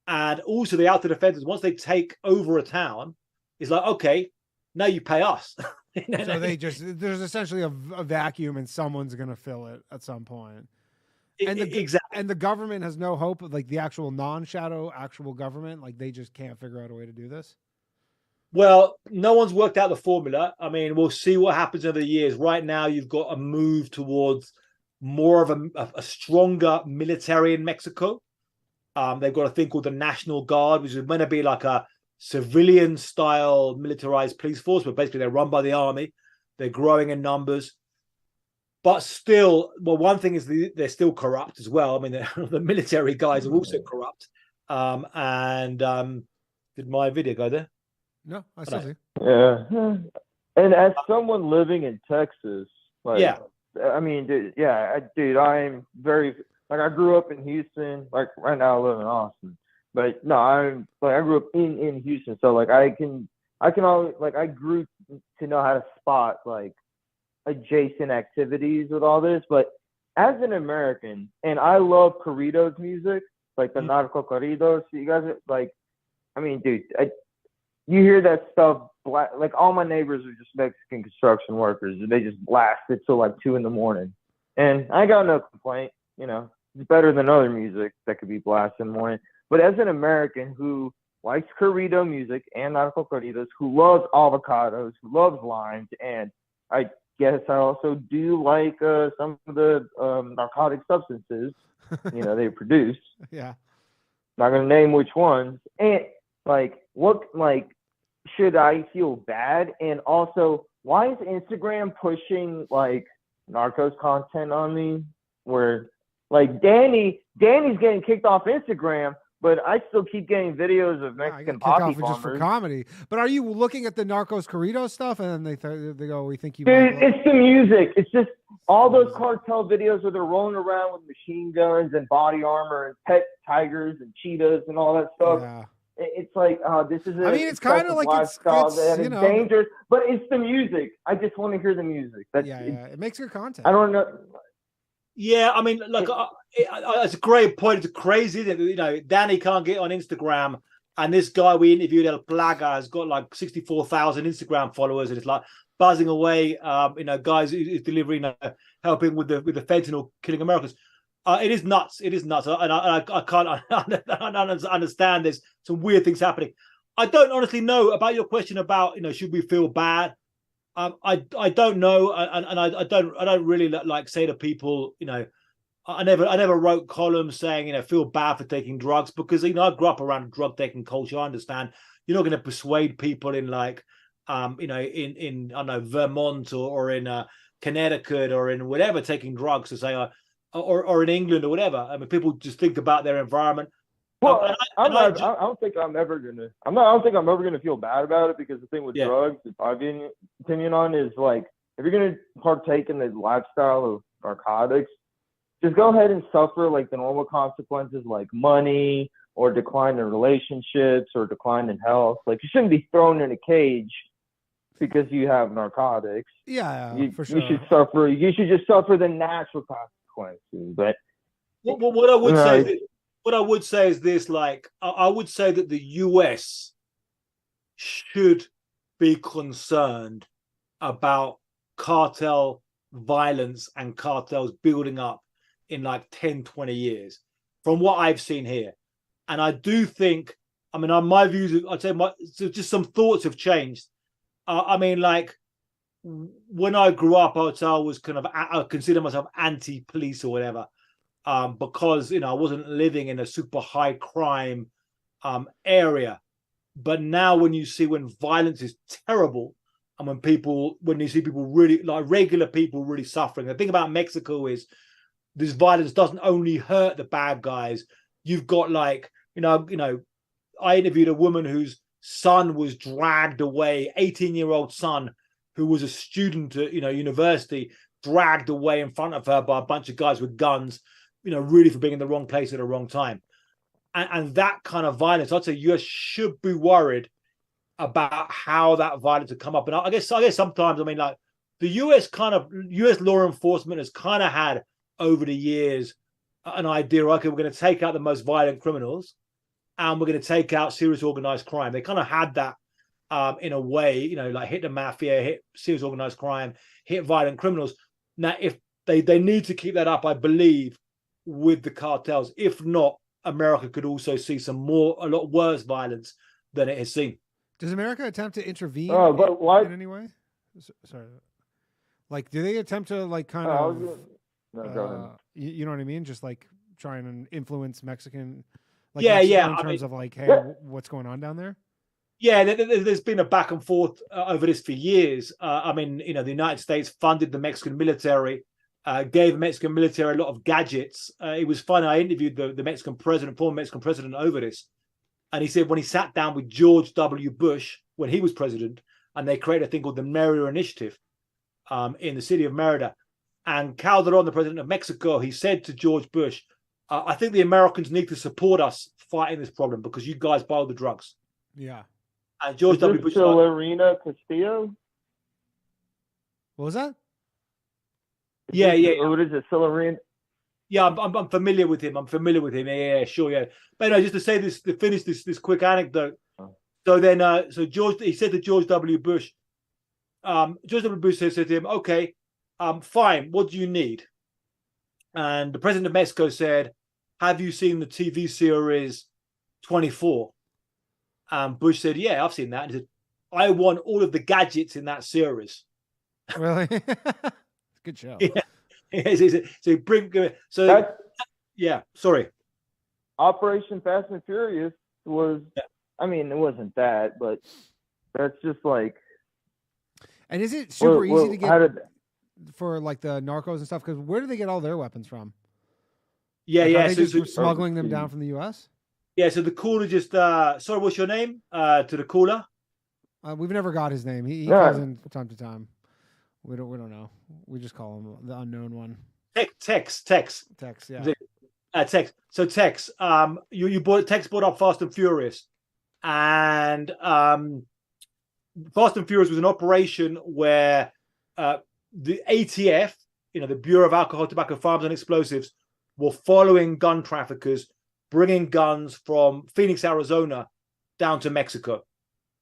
And also the outer defenders, once they take over a town, it's like, okay, now you pay us. So there's essentially a vacuum and someone's going to fill it at some point. Exactly. And the government has no hope of, like, the actual non-shadow actual government. Like, they just can't figure out a way to do this. Well, no one's worked out the formula. I mean, we'll see what happens over the years. Right now, you've got a move towards more of a stronger military in Mexico. They've got a thing called the National Guard, which is meant to be like a civilian-style militarized police force, but basically they're run by the army. They're growing in numbers. But still, well, one thing is they're still corrupt as well. I mean, the military guys are also corrupt. Did my video go there? No, I still see. Yeah. And as someone living in Texas, like, yeah, I mean, dude, I'm very, like, I grew up in Houston. Like, right now I live in Austin. But no, I grew up in Houston. So, like, I can always, like, I grew to know how to spot, like, adjacent activities with all this. But as an American, and I love corridos music, like the narco corridos. So you guys are, like, I mean, dude, you hear that stuff, like, all my neighbors are just Mexican construction workers, and they just blast it till like 2 a.m. And I got no complaint, you know, it's better than other music that could be blasted in the morning. But as an American who likes corrido music and narco corridos, who loves avocados, who loves limes, and I guess I also do like some of the narcotic substances, you know, they produce. Yeah. Not gonna name which ones. And like, what, like, should I feel bad? And also, why is Instagram pushing like Narcos content on me? Where, like, Danny's getting kicked off Instagram, but I still keep getting videos of Mexican poppy bombers. Just for comedy. But are you looking at the Narcos Corrido stuff, and then they go, we think you... Dude, it's the music. It's just all those cartel videos where they're rolling around with machine guns and body armor and pet tigers and cheetahs and all that stuff. Yeah. It's like, this is I mean, it's kind of like it's you know, dangerous, but it's the music. I just want to hear the music. It makes good content. I don't know. Yeah, I mean, look, it's a great point. It's crazy that, you know, Danny can't get on Instagram, and this guy we interviewed, El Plaga, has got like 64,000 Instagram followers, and it's like buzzing away. You know, guys who's delivering, helping with the fentanyl killing Americans. It is nuts. It is nuts, and I can't understand. There's some weird things happening. I don't honestly know about your question about, you know, should we feel bad? I don't know, and I don't really like say to people, you know, I never wrote columns saying, you know, feel bad for taking drugs, because, you know, I grew up around drug taking culture. I understand you're not going to persuade people in, like, you know, in I don't know, Vermont or in Connecticut or in whatever taking drugs to say, or in England or whatever. I mean, people just think about their environment. Well, I don't think I'm ever gonna feel bad about it, because the thing with drugs, in my opinion on, is, like, if you're gonna partake in the lifestyle of narcotics, just go ahead and suffer, like, the normal consequences, like money or decline in relationships or decline in health. Like, you shouldn't be thrown in a cage because you have narcotics. For sure. You should just suffer the natural consequences. But what I would say is this. What I would say is this, like, I would say that the US should be concerned about cartel violence and cartels building up in like 10, 20 years from what I've seen here. And I do think, I mean, on my views, I'd say just some thoughts have changed. I mean, like, when I grew up, I would say I consider myself anti-police or whatever. Because, you know, I wasn't living in a super high crime area. But now when violence is terrible, and when you see people really, like, regular people really suffering, the thing about Mexico is this violence doesn't only hurt the bad guys. You've got, like, you know, I interviewed a woman whose son was dragged away, 18-year-old son who was a student at, you know, university, dragged away in front of her by a bunch of guys with guns. really for being in the wrong place at the wrong time. And that kind of violence, I'd say US should be worried about how that violence would come up. And I guess sometimes, like the US law enforcement has kind of had over the years an idea, okay, we're going to take out the most violent criminals and we're going to take out serious organized crime. They kind of had that in a way, like hit the mafia, hit serious organized crime, hit violent criminals. Now, if they need to keep that up, I believe, with the cartels. If not, America could also see a lot worse violence than it has seen. Does America attempt to intervene but why? in any way? Sorry. Like, do they attempt to like kind of, you know what I mean? Just like try and influence Mexican, like Mexico in terms of like, hey, what's going on down there? Yeah, there's been a back and forth over this for years. The United States funded the Mexican military, gave the Mexican military a lot of gadgets. It was funny. I interviewed the Mexican president, former Mexican president, over this. And he said when he sat down with George W. Bush when he was president, and they created a thing called the Merida Initiative in the city of Merida. And Calderon, the president of Mexico, he said to George Bush, I think the Americans need to support us fighting this problem because you guys buy all the drugs. Yeah. And George W. Bush. Lorena Castillo? What was that? Yeah. What is it, Celerina? Yeah, I'm familiar with him. Yeah, sure, yeah. But just to say this, to finish this quick anecdote. So then, he said to George W. Bush, George W. Bush said to him, okay, fine, what do you need? And the president of Mexico said, have you seen the TV series 24? Bush said, yeah, I've seen that. And he said, I want all of the gadgets in that series. Really? Good show. Yeah. Sorry. Operation Fast and Furious was, it wasn't that, but that's just like. And is it super easy to get for like the narcos and stuff? Because where do they get all their weapons from? Yeah. Are they just smuggling them down from the U.S.? Yeah, so the caller just, sorry, what's your name? To the caller? We've never got his name. He calls in from time to time. We don't know. We just call him the unknown one. Tex, yeah. Tex. So Tex, Tex brought up Fast and Furious. And Fast and Furious was an operation where the ATF, the Bureau of Alcohol, Tobacco, Firearms and Explosives, were following gun traffickers, bringing guns from Phoenix, Arizona, down to Mexico.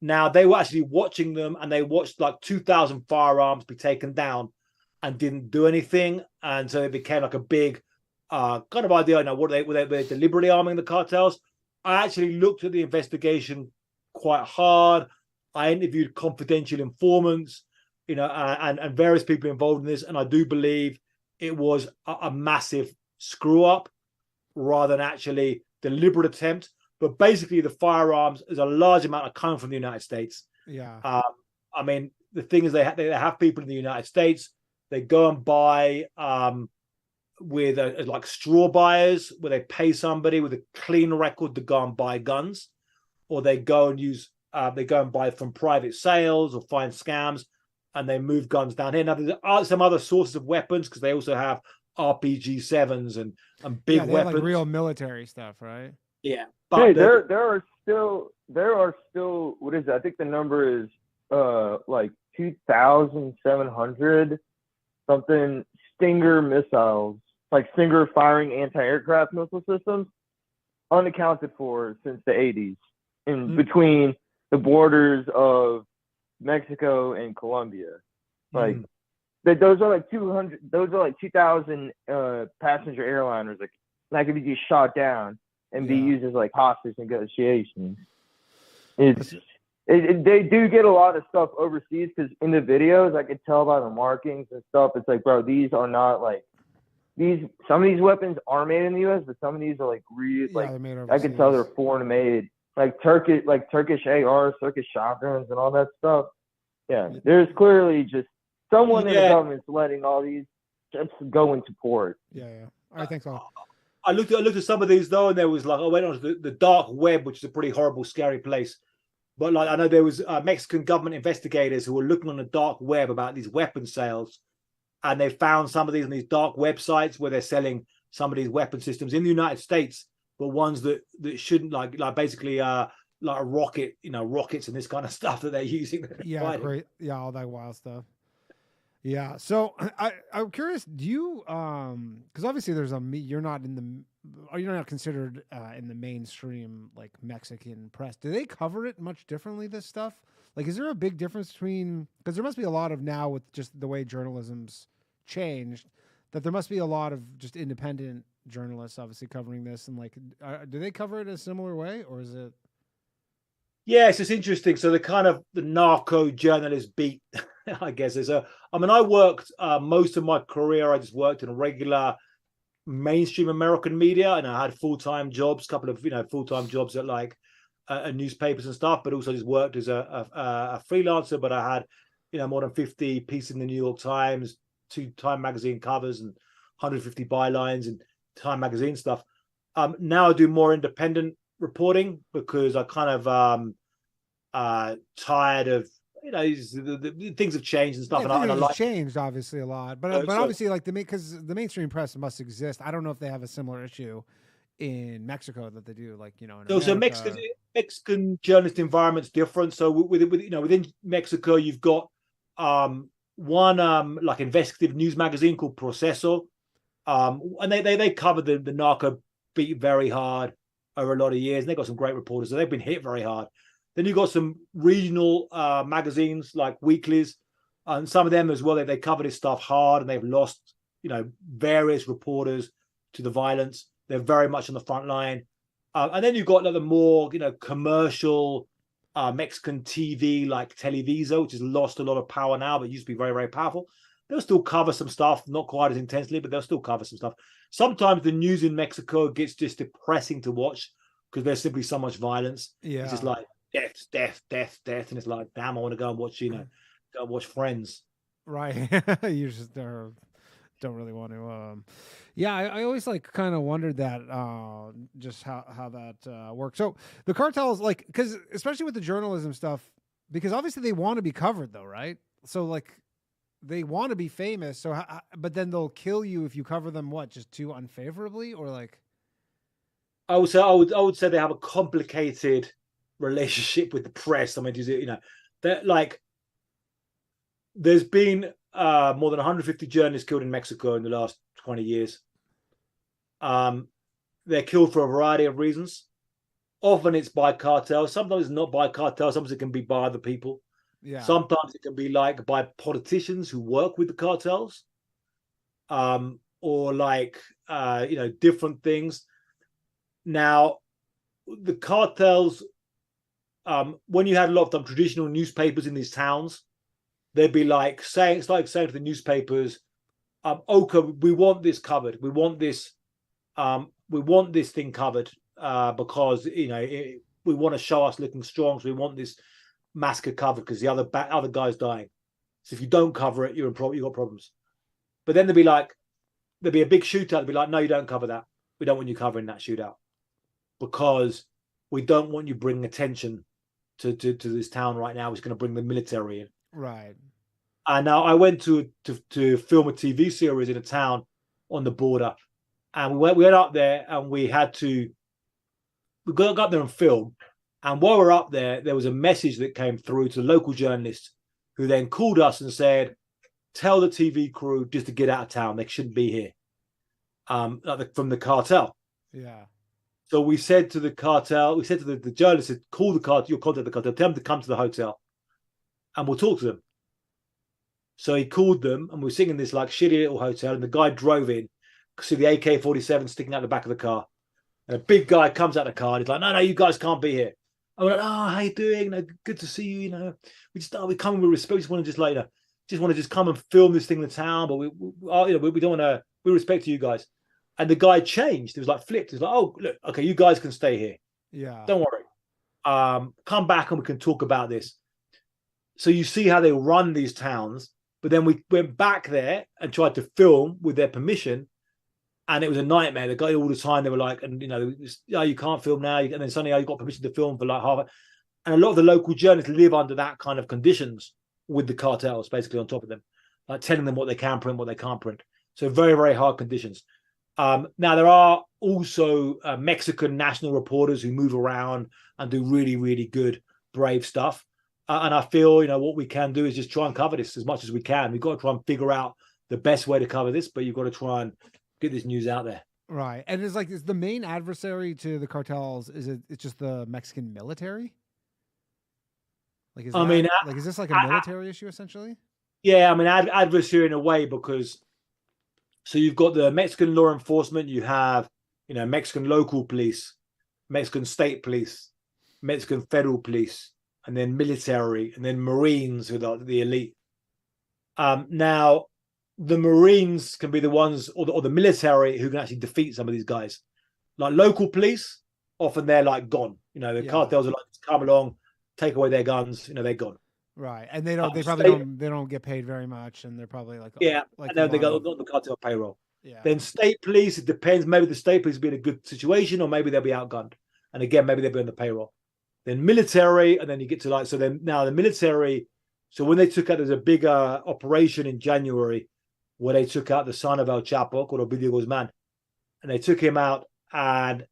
Now, they were actually watching them, and they watched like 2,000 firearms be taken down and didn't do anything. And so it became like a big kind of idea. Now, were they deliberately arming the cartels? I actually looked at the investigation quite hard. I interviewed confidential informants, and various people involved in this. And I do believe it was a massive screw up rather than actually deliberate attempt. But basically, the firearms is a large amount of coming from the United States. Yeah. The thing is, they have people in the United States. They go and buy with like straw buyers, where they pay somebody with a clean record to go and buy guns, or they go and buy from private sales or find scams, and they move guns down here. Now, there's some other sources of weapons because they also have RPG-7s and big weapons, like real military stuff, right? Yeah. But there are still what is it? I think the number is like 2,700 something Stinger missiles, like Stinger firing anti-aircraft missile systems, unaccounted for since the 80s in between the borders of Mexico and Colombia. Like those are like 200. Those are like 2,000 passenger airliners that could be just shot down and be used as like hostage negotiations. They do get a lot of stuff overseas because in the videos I could tell by the markings and stuff. It's like, bro, these are not like these. Some of these weapons are made in the U.S., but some of these are like real. Like I can tell they're foreign made, like Turkish ARs, Turkish shotguns, and all that stuff. Yeah, there's clearly just someone in the government's letting all these ships go into port. Yeah. All right, thanks all. I looked at some of these though, and there was like I went on to the dark web, which is a pretty horrible, scary place. But like I know there was Mexican government investigators who were looking on the dark web about these weapon sales, and they found some of these on these dark websites where they're selling some of these weapon systems in the United States, but ones that shouldn't, like basically like a rocket, rockets and this kind of stuff that they're using. Yeah, great. Yeah, all that wild stuff. Yeah. So I'm curious, do you because obviously there's you're not considered in the mainstream like Mexican press. Do they cover it much differently, this stuff? Like, is there a big difference between, because there must be a lot of, now with just the way journalism's changed, that there must be a lot of just independent journalists obviously covering this, and like, do they cover it a similar way, or is it? Yes, it's interesting. So the narco journalist beat, I guess, I worked most of my career, I just worked in regular mainstream American media, and I had full-time jobs, couple of full-time jobs at like newspapers and stuff, but also just worked as a freelancer. But I had more than 50 pieces in the New York Times, 2 Time magazine covers, and 150 bylines and Time magazine stuff. Now I do more independent reporting because I kind of tired of the things have changed and stuff. Yeah, and I like changed obviously a lot, but obviously like because the mainstream press must exist. I don't know if they have a similar issue in Mexico that they do, like in so Mexican journalist environment's different. So within Mexico, you've got one like investigative news magazine called Proceso, and they cover the narco beat very hard over a lot of years, and they got some great reporters, so they've been hit very hard. Then you've got some regional magazines like weeklies, and some of them as well, they cover this stuff hard, and they've lost various reporters to the violence. They're very much on the front line. And then you've got like the more commercial Mexican TV like Televisa, which has lost a lot of power now, but used to be very, very powerful. They'll still cover some stuff, not quite as intensely, but they'll still cover some stuff. Sometimes the news in Mexico gets just depressing to watch because there's simply so much violence. Yeah. It's just like death. And it's like, damn, I want to go and watch, go and watch Friends. Right. You just don't really want to. Yeah, I always like kind of wondered that, just how that works. So the cartels, like, because especially with the journalism stuff, because obviously they want to be covered though, right? So like they want to be famous. So, but then they'll kill you if you cover them. What, just too unfavorably, or like? I would say they have a complicated relationship with the press. I mean, that like there's been more than 150 journalists killed in Mexico in the last 20 years. They're killed for a variety of reasons. Often it's by cartels. Sometimes it's not by cartels. Sometimes it can be by other people. Yeah. Sometimes it can be like by politicians who work with the cartels, or like different things. Now, the cartels, when you had a lot of them traditional newspapers in these towns, they'd be like saying to the newspapers, "Oka, we want this covered. We want this thing covered because we want to show us looking strong. So we want this massacre covered because the other guy's dying. So if you don't cover it, you've got problems." But then there'd be a big shootout. They'd be like, "No, you don't cover that. We don't want you covering that shootout because we don't want you bringing attention to this town right now. It's going to bring the military in." Right. And now I went to film a TV series in a town on the border, and we went up there, and we got up there and film. And while we're up there, there was a message that came through to the local journalist, who then called us and said, "Tell the TV crew just to get out of town. They shouldn't be here." From the cartel. Yeah. So we said to the cartel, we said to the journalist, "Call the cartel. You'll contact the cartel. Tell them to come to the hotel, and we'll talk to them." So he called them, and we were sitting in this like shitty little hotel, and the guy drove in, see the AK-47 sticking out the back of the car, and a big guy comes out of the car, and he's like, "No, you guys can't be here." I'm like, "Oh, how you doing? Good to see you. We come with respect. We just want to just come and film this thing in the town, but we don't want to. We respect you guys." And the guy changed. He was like flipped. He was like, "Oh, look, okay, you guys can stay here. Yeah. Don't worry. Come back and we can talk about this." So you see how they run these towns. But then we went back there and tried to film with their permission, and it was a nightmare. The guy all the time, they were like, you can't film now. And then suddenly you got permission to film for like half. And a lot of the local journalists live under that kind of conditions with the cartels, basically on top of them, like telling them what they can print, what they can't print. So very, very hard conditions. Now, there are also Mexican national reporters who move around and do really, really good, brave stuff. And I feel, what we can do is just try and cover this as much as we can. We've got to try and figure out the best way to cover this, but you've got to try and get this news out there. Right. And it's like, is the main adversary to the cartels, it's just the Mexican military? Like, is this like a military issue essentially? Yeah, I mean, adversary in a way, because so you've got the Mexican law enforcement, you have, Mexican local police, Mexican state police, Mexican federal police, and then military, and then Marines, who are the elite. Now, the Marines can be the ones, or the military, who can actually defeat some of these guys. Like local police, often they're like gone. The cartels are like, come along, take away their guns, they're gone. Right, and they don't get paid very much, and they're probably like and then they got the cartel payroll. Yeah. Then state police, it depends. Maybe the state police will be in a good situation, or maybe they'll be outgunned. And again, maybe they'll be on the payroll. Then military, and then you get to now the military. So when they took out, there's a bigger operation in January where they took out the son of El Chapo, called Ovidio Guzman, and they took him out, and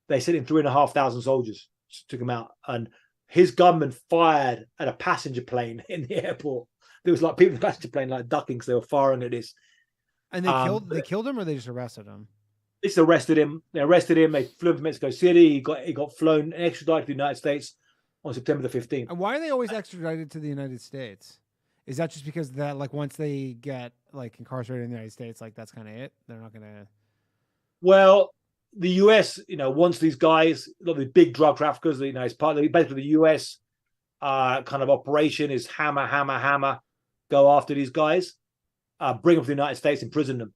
they sent in 3,500 soldiers, took him out, and his gunmen fired at a passenger plane in the airport. There was like people in the passenger plane like ducking because they were firing at this. And they killed him, or they just arrested him? They just arrested him. They flew him to Mexico City. He got flown and extradited to the United States on September the 15th. And why are they always extradited to the United States? Is that just because that once they get incarcerated in the United States, that's kind of it? They're not gonna. Well, the US, wants these guys, the big drug traffickers, it's part of basically the US kind of operation is hammer, go after these guys, bring them to the United States, imprison them.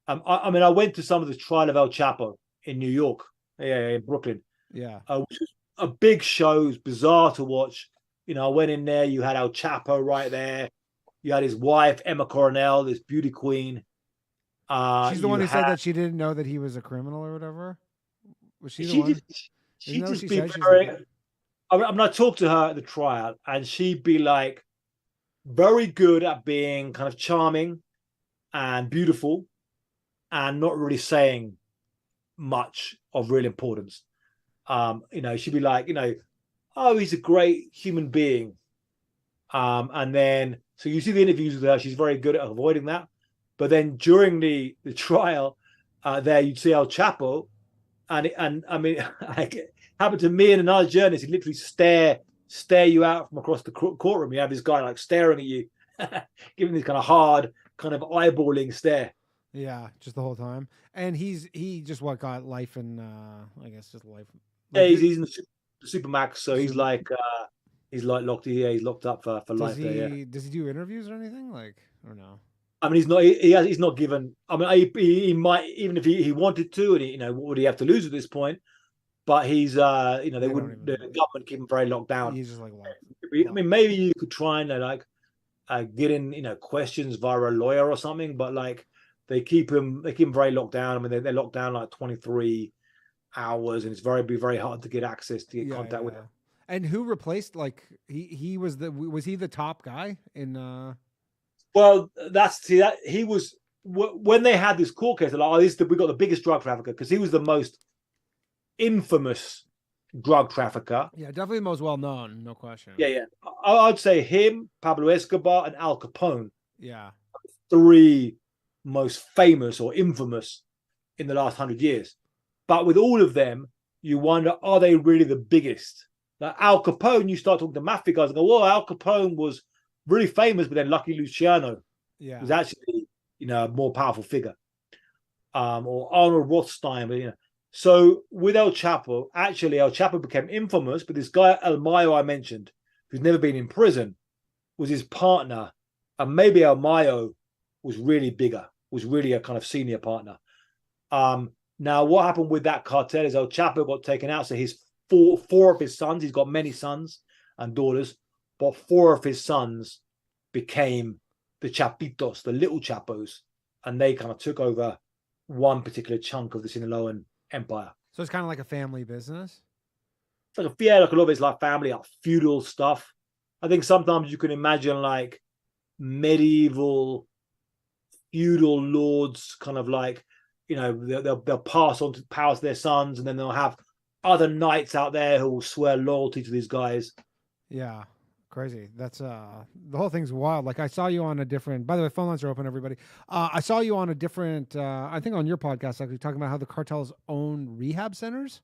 I went to some of the trial of El Chapo in New York, in Brooklyn. Yeah. Which was a big show. It was bizarre to watch. I went in there, you had El Chapo right there. You had his wife, Emma Coronel, this beauty queen. She's the one who said that she didn't know that he was a criminal or whatever. Was she the one? She just be very. I talked to her at the trial, and she'd be very good at being kind of charming and beautiful, and not really saying much of real importance. She'd be like, oh, he's a great human being. And then, so you see the interviews with her, she's very good at avoiding that. But then during the trial, there you'd see El Chapo, and I mean, it happened to me and another journalist. He'd literally stare you out from across the courtroom. You have this guy staring at you, giving this kind of hard, kind of eyeballing stare. Yeah, just the whole time. And he just got life in, I guess just life. Yeah, he's in the Supermax, so he's locked. Yeah, he's locked up for life. Does he do interviews or anything or no? I mean, he's not given. I mean, he might, even if he wanted to, and what would he have to lose at this point? But he's, the government keep him very locked down. He's just I mean, maybe you could try and get in, questions via a lawyer or something, but they keep him very locked down. I mean, they're locked down 23 hours, and it's very hard to get access to get contact with him. And who replaced he was he the top guy in? Well, he was when they had this court case. We got the biggest drug trafficker, because he was the most infamous drug trafficker. Yeah, definitely the most well known, no question. Yeah. I'd say him, Pablo Escobar, and Al Capone. Yeah, three most famous or infamous in the last 100 years. But with all of them, you wonder, are they really the biggest? Al Capone, you start talking to mafia guys and go, well, Al Capone was really famous, but then Lucky Luciano was actually, a more powerful figure. Or Arnold Rothstein, but, So with El Chapo, actually, El Chapo became infamous, but this guy, El Mayo, I mentioned, who's never been in prison, was his partner. And maybe El Mayo was really bigger, was really a kind of senior partner. Now, what happened with that cartel is El Chapo got taken out. So his four of his sons, he's got many sons and daughters, but four of his sons became the Chapitos, the little Chapos, and they kind of took over one particular chunk of the Sinaloan empire. So it's kind of like a family business. It's like a lot of it's like family, feudal stuff. I think sometimes you can imagine medieval feudal lords, kind of they'll pass on to powers their sons, and then they'll have other knights out there who will swear loyalty to these guys. Yeah. Crazy. That's the whole thing's wild. Like I saw you on a different, by the way, phone lines are open, everybody. I saw you on a different, I think on your podcast, actually talking about how the cartels own rehab centers.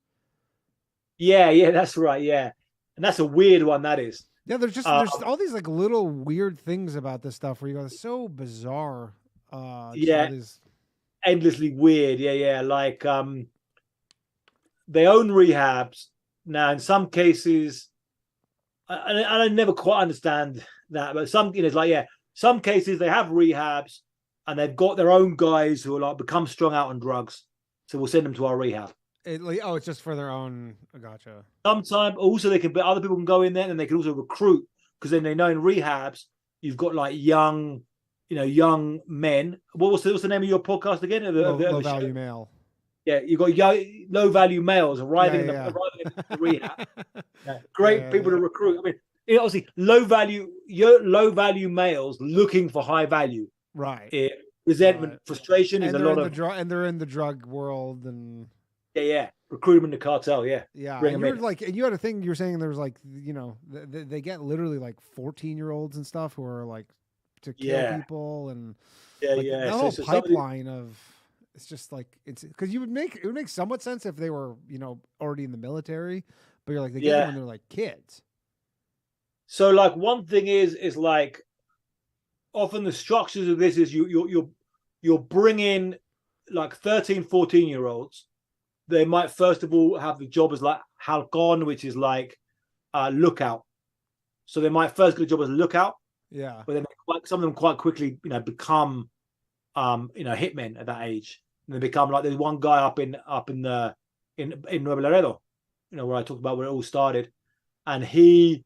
Yeah, that's right. Yeah. And that's a weird one. That is. Yeah. There's all these like little weird things about this stuff where you go, it's so bizarre. Endlessly weird. Yeah. Like, they own rehabs now. In some cases, I never quite understand that, but some cases they have rehabs and they've got their own guys who are like become strung out on drugs, so we'll send them to our rehab. It's just for their own. Gotcha. Sometimes also other people can go in there and they can also recruit, because then they know in rehabs you've got like young men. What's the name of your podcast again? Low value male. Yeah, you've got low value males arriving in the rehab. Great people to recruit. I mean, obviously low value males looking for high value. Right. Resentment, frustration is a lot of and they're in the drug world and recruit them in the cartel. Yeah. And you had a thing you were saying there was like, they get literally like 14-year-olds and stuff who are like to kill people and the whole pipeline of. It's just like it's because it would make somewhat sense if they were already in the military, but you're like they get them when they're like kids. So like one thing is like often the structures of this is you're bringing like 13, 14-year-olds. They might first of all have the job as like halcon, which is like lookout. So they might first get a job as a lookout. Yeah, but then some of them quite quickly become hitmen at that age, and they become like there's one guy up in Nuevo Laredo, where I talked about where it all started, and he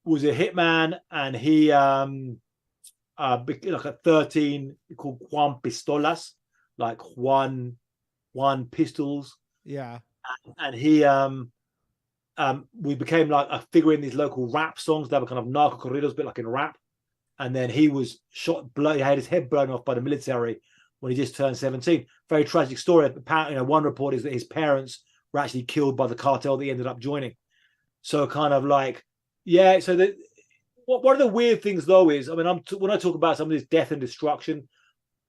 was a hitman, and he like at 13 called Juan Pistolas, like Juan Pistols. Yeah, and he we became like a figure in these local rap songs that were kind of narco corridos, a bit like in rap. And then he was shot, he had his head blown off by the military when he just turned 17. Very tragic story. Apparently, one report is that his parents were actually killed by the cartel that he ended up joining. So kind of like, so one of the weird things though is, I mean, when I talk about some of this death and destruction,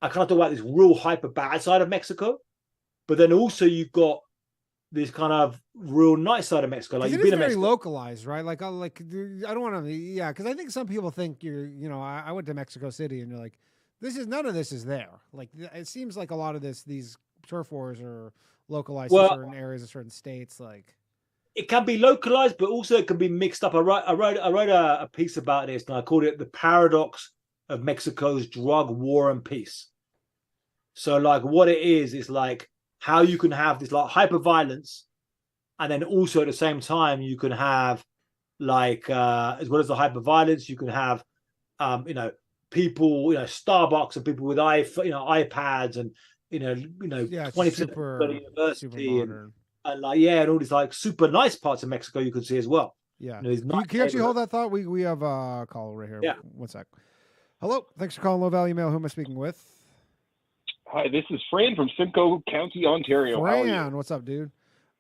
I kind of talk about this real hyper bad side of Mexico, but then also you've got this kind of real nice side of Mexico. Like you've been very localized, right? Like I don't want to, because I think some people think I went to Mexico City and you're like, none of this is there. Like it seems like a lot of these turf wars are localized to certain areas of certain states. Like it can be localized, but also it can be mixed up. I wrote a piece about this, and I called it "The Paradox of Mexico's Drug War and Peace." So like what it is like how you can have this like hyper violence, and then also at the same time you can have like as well as the hyper violence, you can have people, Starbucks and people with iPads and 20% of university and all these like super nice parts of Mexico you can see as well. Yeah, can you actually hold that thought? We have a call right here. Yeah, 1 sec. Hello, thanks for calling Low Value Mail. Who am I speaking with? Hi, this is Fran from Simcoe County, Ontario. Fran, what's up, dude?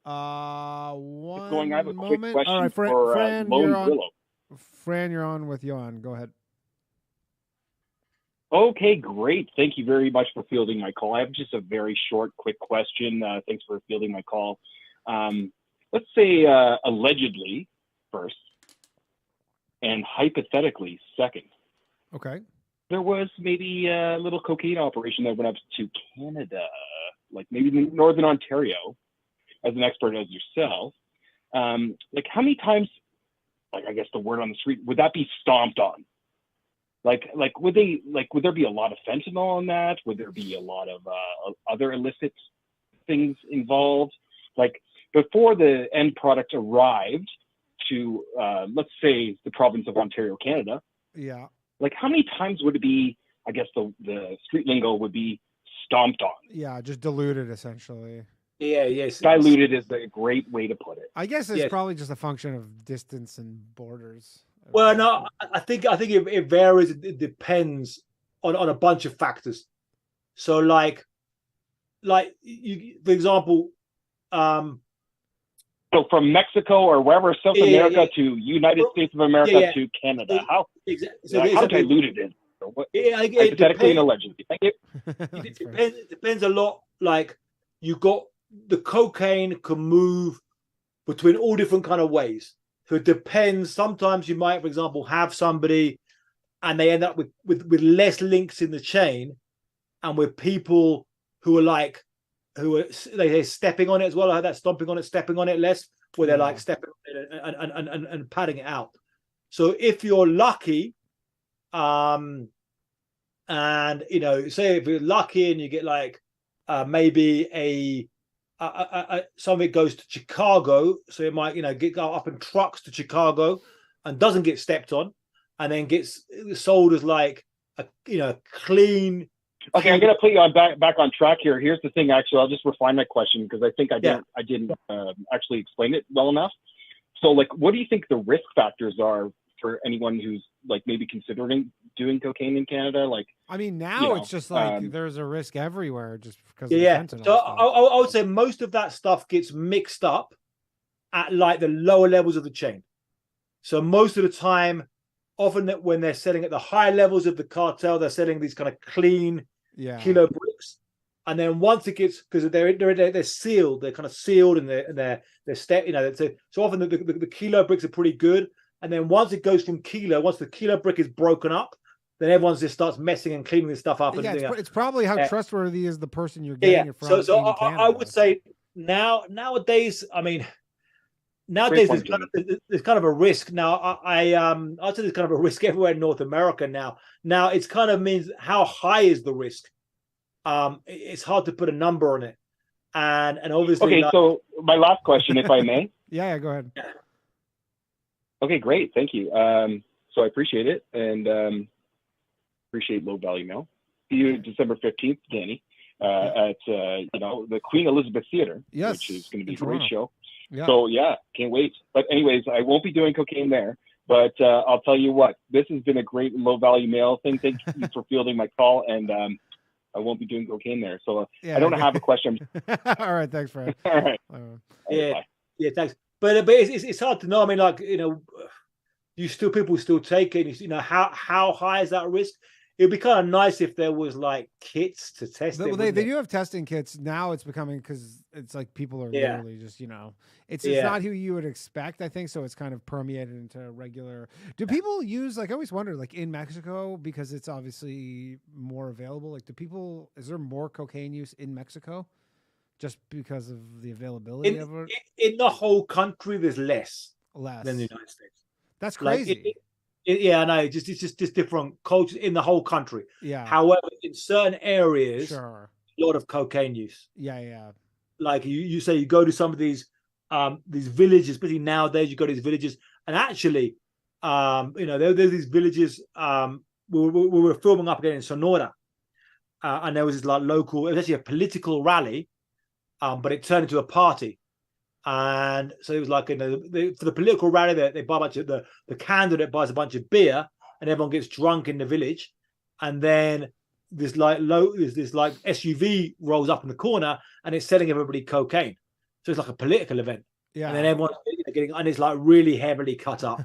One going? I have a moment. quick question. All right, Fran, you're on. Grillo. Fran, you're on with Ioan. Go ahead. Okay, great. Thank you very much for fielding my call. I have just a very short, quick question. Thanks for fielding my call. Let's say allegedly first, and hypothetically second. Okay. There was maybe a little cocaine operation that went up to Canada, like maybe Northern Ontario, as an expert as yourself. Like how many times, like I guess the word on the street, would that be stomped on? Like would there be a lot of fentanyl on that? Would there be a lot of other illicit things involved? Like before the end product arrived to, let's say, the province of Ontario, Canada. Yeah. Like how many times would it be, I guess the street lingo would be stomped on? Yeah, just diluted essentially. Yeah, yes. Diluted is a great way to put it. I guess it's probably just a function of distance and borders. Well, no, I think it varies. It depends on a bunch of factors. So like like you, for example, So from Mexico or wherever, South America to United States of America to Canada, how diluted is it? What, hypothetically and allegedly? Thank you. It depends a lot. Like you got the cocaine can move between all different kind of ways. So it depends. Sometimes you might, for example, have somebody and they end up with less links in the chain and with people who are they're stepping on it as well. I heard that stomping on it, stepping on it less, where they're like stepping on it and padding it out. So if you're lucky, and say if you're lucky and you get like maybe some of it goes to Chicago, so it might go up in trucks to Chicago and doesn't get stepped on, and then gets sold as like a clean. Okay, I'm gonna put you on back on track here. Here's the thing. Actually, I'll just refine my question because I think I didn't actually explain it well enough. So, like, what do you think the risk factors are for anyone who's like maybe considering doing cocaine in Canada? Like, I mean, now it's just like there's a risk everywhere just because. Yeah. Of the fentanyl So stuff. I would say most of that stuff gets mixed up at like the lower levels of the chain. So most of the time, often when they're selling at the higher levels of the cartel, they're selling these kind of clean kilo bricks, and then once it gets, because they're sealed, they're kind of sealed and they're so often the kilo bricks are pretty good, and then once it goes from kilo, once the kilo brick is broken up, then everyone just starts messing and cleaning this stuff up. It's probably how trustworthy is the person you're getting it from. So I would say nowadays, I mean. Nowadays, there's kind of a risk. Now, I'd say there's kind of a risk everywhere in North America now. Now, it's kind of means how high is the risk? It's hard to put a number on it, and obviously. Okay, so my last question, if I may. Yeah, go ahead. Yeah. Okay, great, thank you. So I appreciate it, and appreciate Low Value Mail. See you December 15th, Danny, at the Queen Elizabeth Theater, which is going to be a great show. Yeah. So yeah, can't wait. But anyways, I won't be doing cocaine there. But I'll tell you what, this has been a great Low Value Mail thing. Thank you for fielding my call, and I won't be doing cocaine there. So I don't have a question. All right, thanks, Fred. All right. Yeah, thanks. But it's hard to know. I mean, like people still take it. How high is that risk? It'd be kind of nice if there was like kits to test it. They do have testing kits now. It's becoming, because it's like people are literally just it's not who you would expect, I think. So it's kind of permeated into regular. Do people use, like, I always wonder, like in Mexico, because it's obviously more available. Like, is there more cocaine use in Mexico just because of the availability of it? In the whole country, there's less than the United States. That's crazy. I know. It's just different cultures in the whole country. Yeah. However, in certain areas, a lot of cocaine use. Yeah. Like you say, you go to some of these villages, especially nowadays. You go to these villages, and actually, there's these villages. We were filming up again in Sonora, and there was this like local. It was actually a political rally, but it turned into a party. And so it was like, for the political rally, they buy a bunch of the candidate buys a bunch of beer, and everyone gets drunk in the village, and then this SUV rolls up in the corner, and it's selling everybody cocaine. So it's like a political event. Yeah. And then everyone's getting, and it's like really heavily cut up,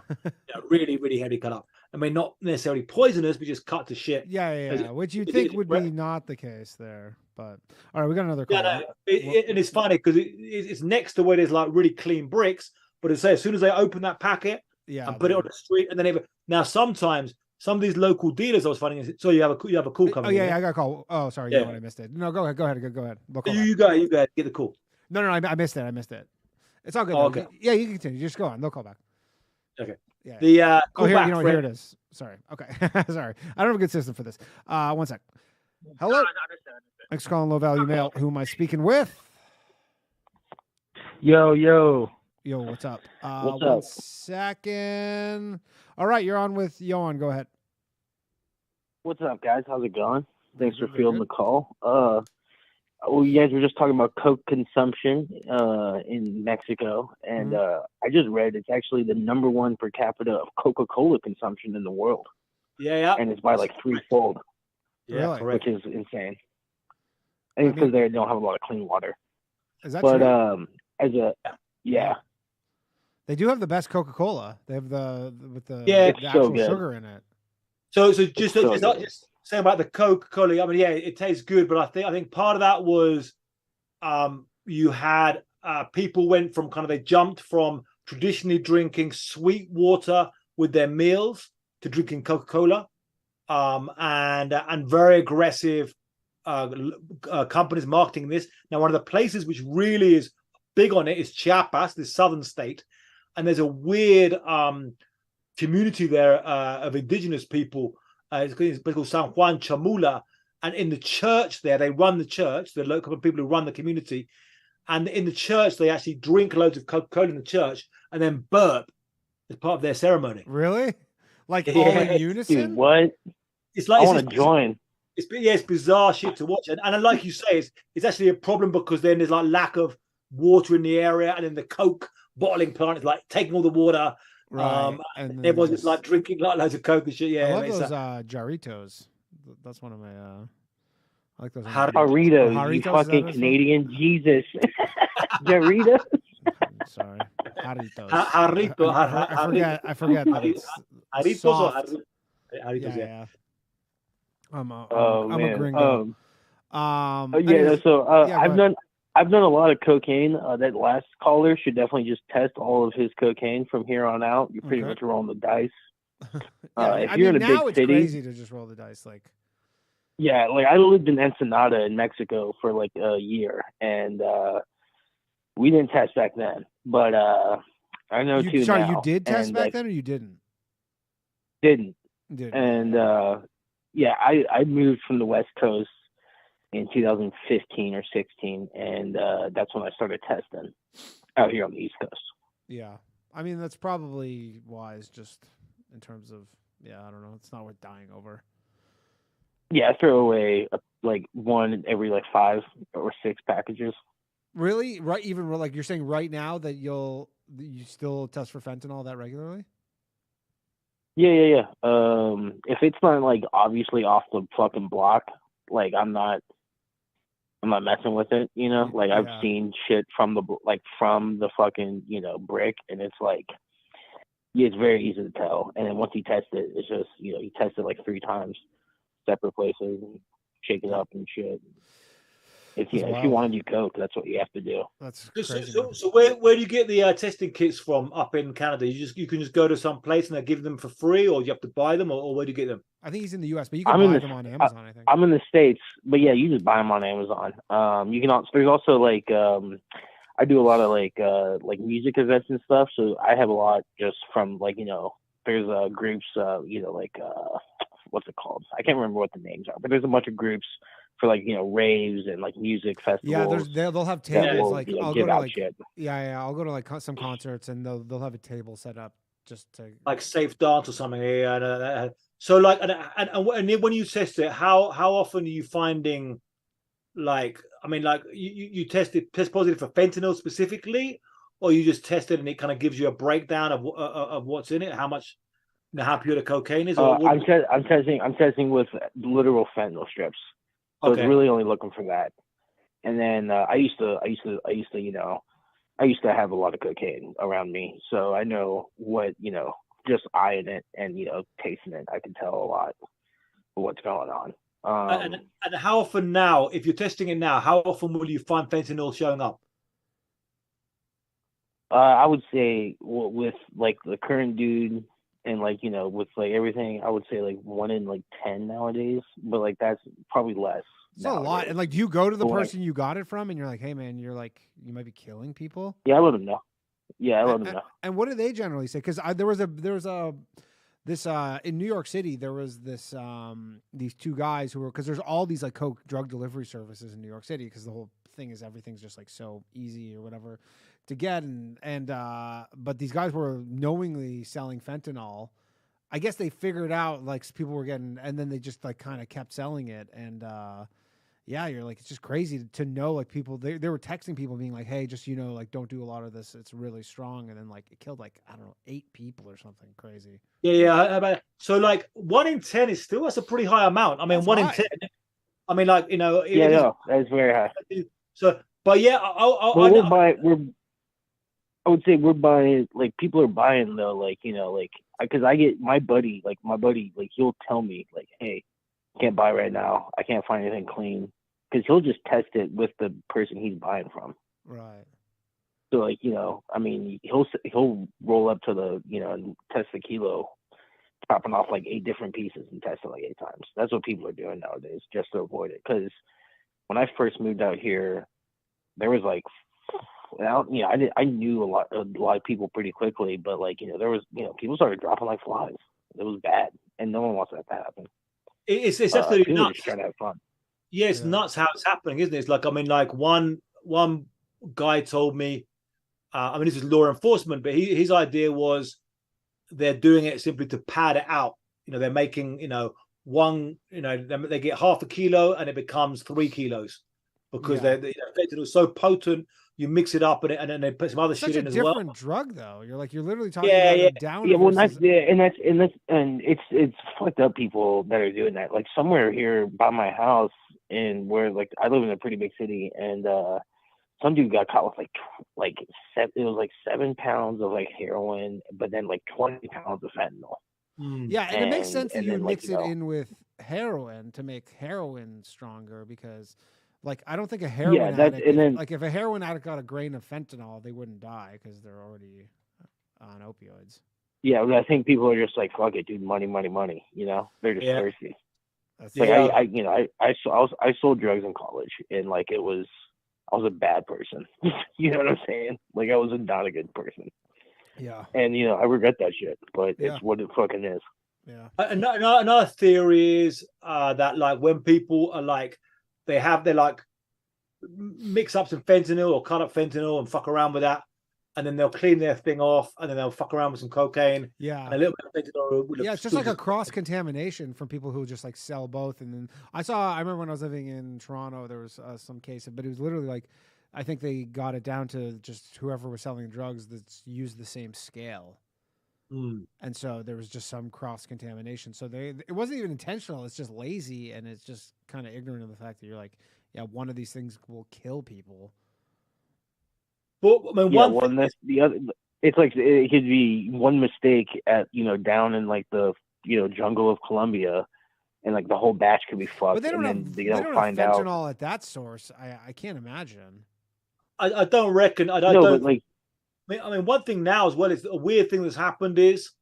really, really heavily cut up. I mean, not necessarily poisonous, but just cut to shit. Yeah. Which you'd think would be not the case there. But all right, we got another call. Yeah, and it's funny because it's next to where there's like really clean bricks, but as soon as they open that packet and put it on the street, and then now sometimes some of these local dealers, I was finding. So you have a call coming. Oh yeah, I got a call. Oh, sorry, I missed it. No, go ahead. Go ahead. You go ahead. Get the call. No, I missed it. It's all good. Okay. Yeah, you can continue. Just go on. They'll call back. Okay. Yeah. The here it is. Sorry. Okay. Sorry. I don't have a good system for this. 1 sec. Hello. Thanks for calling Low Value Mail. Who am I speaking with? Yo, what's up? What's 1 up? second. All right, you're on with Ioan. Go ahead. What's up, guys? How's it going? Thanks for Very fielding good. the call. You guys were just talking about coke consumption in Mexico, and I just read it's actually the number one per capita of Coca-Cola consumption in the world. Yeah. And it's by like threefold. Yeah, Really? correct. Which is insane. I think because they don't have a lot of clean water. Is that But true? They do have the best Coca-Cola. They have the actual sugar in it. So just saying about the Coca-Cola. I mean, yeah, it tastes good, but I think part of that was you had people went from they jumped from traditionally drinking sweet water with their meals to drinking Coca-Cola, and very aggressive companies marketing this. Now, one of the places which really is big on it is Chiapas, this southern state, and there's a weird community there of indigenous people. It's called San Juan Chamula, and in the church there, they run the church. The local people who run the community, and in the church they actually drink loads of Coca-Cola in the church and then burp as part of their ceremony. Really? Like all in unison? Dude, what? It's like I want to join. It's bizarre shit to watch, and like you say, it's actually a problem because then there's lack of water in the area, and then the Coke bottling plant is taking all the water. Right. And everyone's just drinking loads of Coke and shit. Yeah, I love those Jarritos. That's one of my. I like those. Jarritos, you fucking Canadian, Jesus. Jarritos. Sorry, Jarritos. I forget that it's Jarritos soft. or Jarritos. Yeah. I'm a gringo. I've done a lot of cocaine. That last caller should definitely just test all of his cocaine from here on out. You're pretty much rolling the dice. If you're in a big it's city, crazy to just roll the dice. Yeah, I lived in Ensenada in Mexico for a year, and we didn't test back then. But I know now. You did test back then, or you didn't? Didn't. And I moved from the West Coast in 2015 or 16, and that's when I started testing out here on the East Coast. Yeah, I mean that's probably wise, just in terms of I don't know, it's not worth dying over. Yeah, I throw away one every 5 or 6 packages. Really? Right? Even you're saying right now that you still test for fentanyl that regularly? Yeah. If it's not obviously off the fucking block, I'm not messing with it, I've seen shit from the fucking, brick, and it's it's very easy to tell. And then once you test it, it's just, you test it 3 times, separate places, and shake it up and shit. If you want to do coke, that's what you have to do. That's crazy. So where do you get the testing kits from up in Canada? You can just go to some place and they give them for free, or you have to buy them, or where do you get them? I think he's in the U.S., but you can buy them on Amazon. I think I'm in the States, but yeah, you just buy them on Amazon. You can also, there's also I do a lot of music events and stuff, so I have a lot just from there's groups what's it called? I can't remember what the names are, but there's a bunch of groups for raves and music festivals. Yeah, they'll have tables. I'll go to shit. I'll go to some concerts and they'll have a table set up just to Safe Dance or something. Yeah. So and when you test it, how often are you finding you test positive for fentanyl specifically, or you just test it and it kind of gives you a breakdown of what's in it, how much, how pure the cocaine is? I'm testing with literal fentanyl strips. So it's really only looking for that. And then I used to have a lot of cocaine around me, so I know what just eyeing it and tasting it, I can tell a lot of what's going on. And how often now, if you're testing it now, how often will you find fentanyl showing up? I would say with the current dude and with everything, I would say 1 in 10 nowadays, but that's probably less. It's a lot. And do you go to the person you got it from and you're like, hey man, you're you might be killing people? Yeah, I let them know. Yeah, I let them know. And what do they generally say? Because there was in New York City, there was these 2 guys who were, because there's all these coke drug delivery services in New York City, because the whole thing is everything's just so easy or whatever to get, but these guys were knowingly selling fentanyl. I guess they figured out people were getting, and then they just kind of kept selling it, and you're it's just crazy to know people they were texting people being hey, just don't do a lot of this, it's really strong, and then it killed I don't know 8 people or something crazy. Yeah. So 1 in 10 is still, that's a pretty high amount. I mean, that's 1 in 10. I mean, like, you know, Yeah, no, that's very high. So, but yeah, I would say we're buying, like, people are buying though, like, you know, like, because I get my buddy, like, he'll tell me, like, hey, can't buy right now. I can't find anything clean. Because he'll just test it with the person he's buying from. Right. So, like, you know, I mean, he'll roll up to the, you know, and test the kilo, chopping off like 8 different pieces and test it like 8 times. That's what people are doing nowadays just to avoid it. Because when I first moved out here, there was like, I knew a lot of people pretty quickly, but like, you know, there was, you know, people started dropping like flies. It was bad, and no one wants that to happen. It's absolutely people nuts. Just trying to have fun. Yeah, it's nuts how it's happening, isn't it? It's like, I mean, like one guy told me, I mean, this is law enforcement, but his idea was they're doing it simply to pad it out. You know, they're making, you know, they get half a kilo and it becomes 3 kilos because you know, fentanyl is so potent. You mix it up and then they put some other shit in as well. Such a different drug, though. You're literally talking about a down. Yeah, well, it's fucked up people that are doing that. Like somewhere here by my house, and where like I live in a pretty big city, and some dude got caught with it was like 7 pounds of like heroin, but then like 20 pounds of fentanyl. Yeah, and it makes sense that you would mix it in with heroin to make heroin stronger because, like, I don't think a heroin addict, like if a heroin addict got a grain of fentanyl, they wouldn't die because they're already on opioids. Yeah, but I think people are just like, fuck it, dude, money. You know, they're just thirsty. Like I sold drugs in college, and like I was a bad person. You know what I'm saying? Like I was not a good person. Yeah. And you know, I regret that shit, but it's what it fucking is. Yeah. Another theory is that like when people are like they like mix up some fentanyl or cut up fentanyl and fuck around with that, and then they'll clean their thing off, and then they'll fuck around with some cocaine. Yeah. And a little bit of fentanyl. Yeah, it's just like a cross contamination from people who just like sell both. And then I remember when I was living in Toronto, there was some case, but it was literally like, I think they got it down to just whoever was selling drugs that's used the same scale. And so there was just some cross contamination. So it wasn't even intentional. It's just lazy, and it's just kind of ignorant of the fact that you're like, yeah, one of these things will kill people. But I mean, the other. It's like it could be one mistake at down in like the jungle of Colombia, and like the whole batch could be fucked. But they don't have fentanyl at that source. I can't imagine. I don't reckon. I mean, one thing now as well is a weird thing that's happened is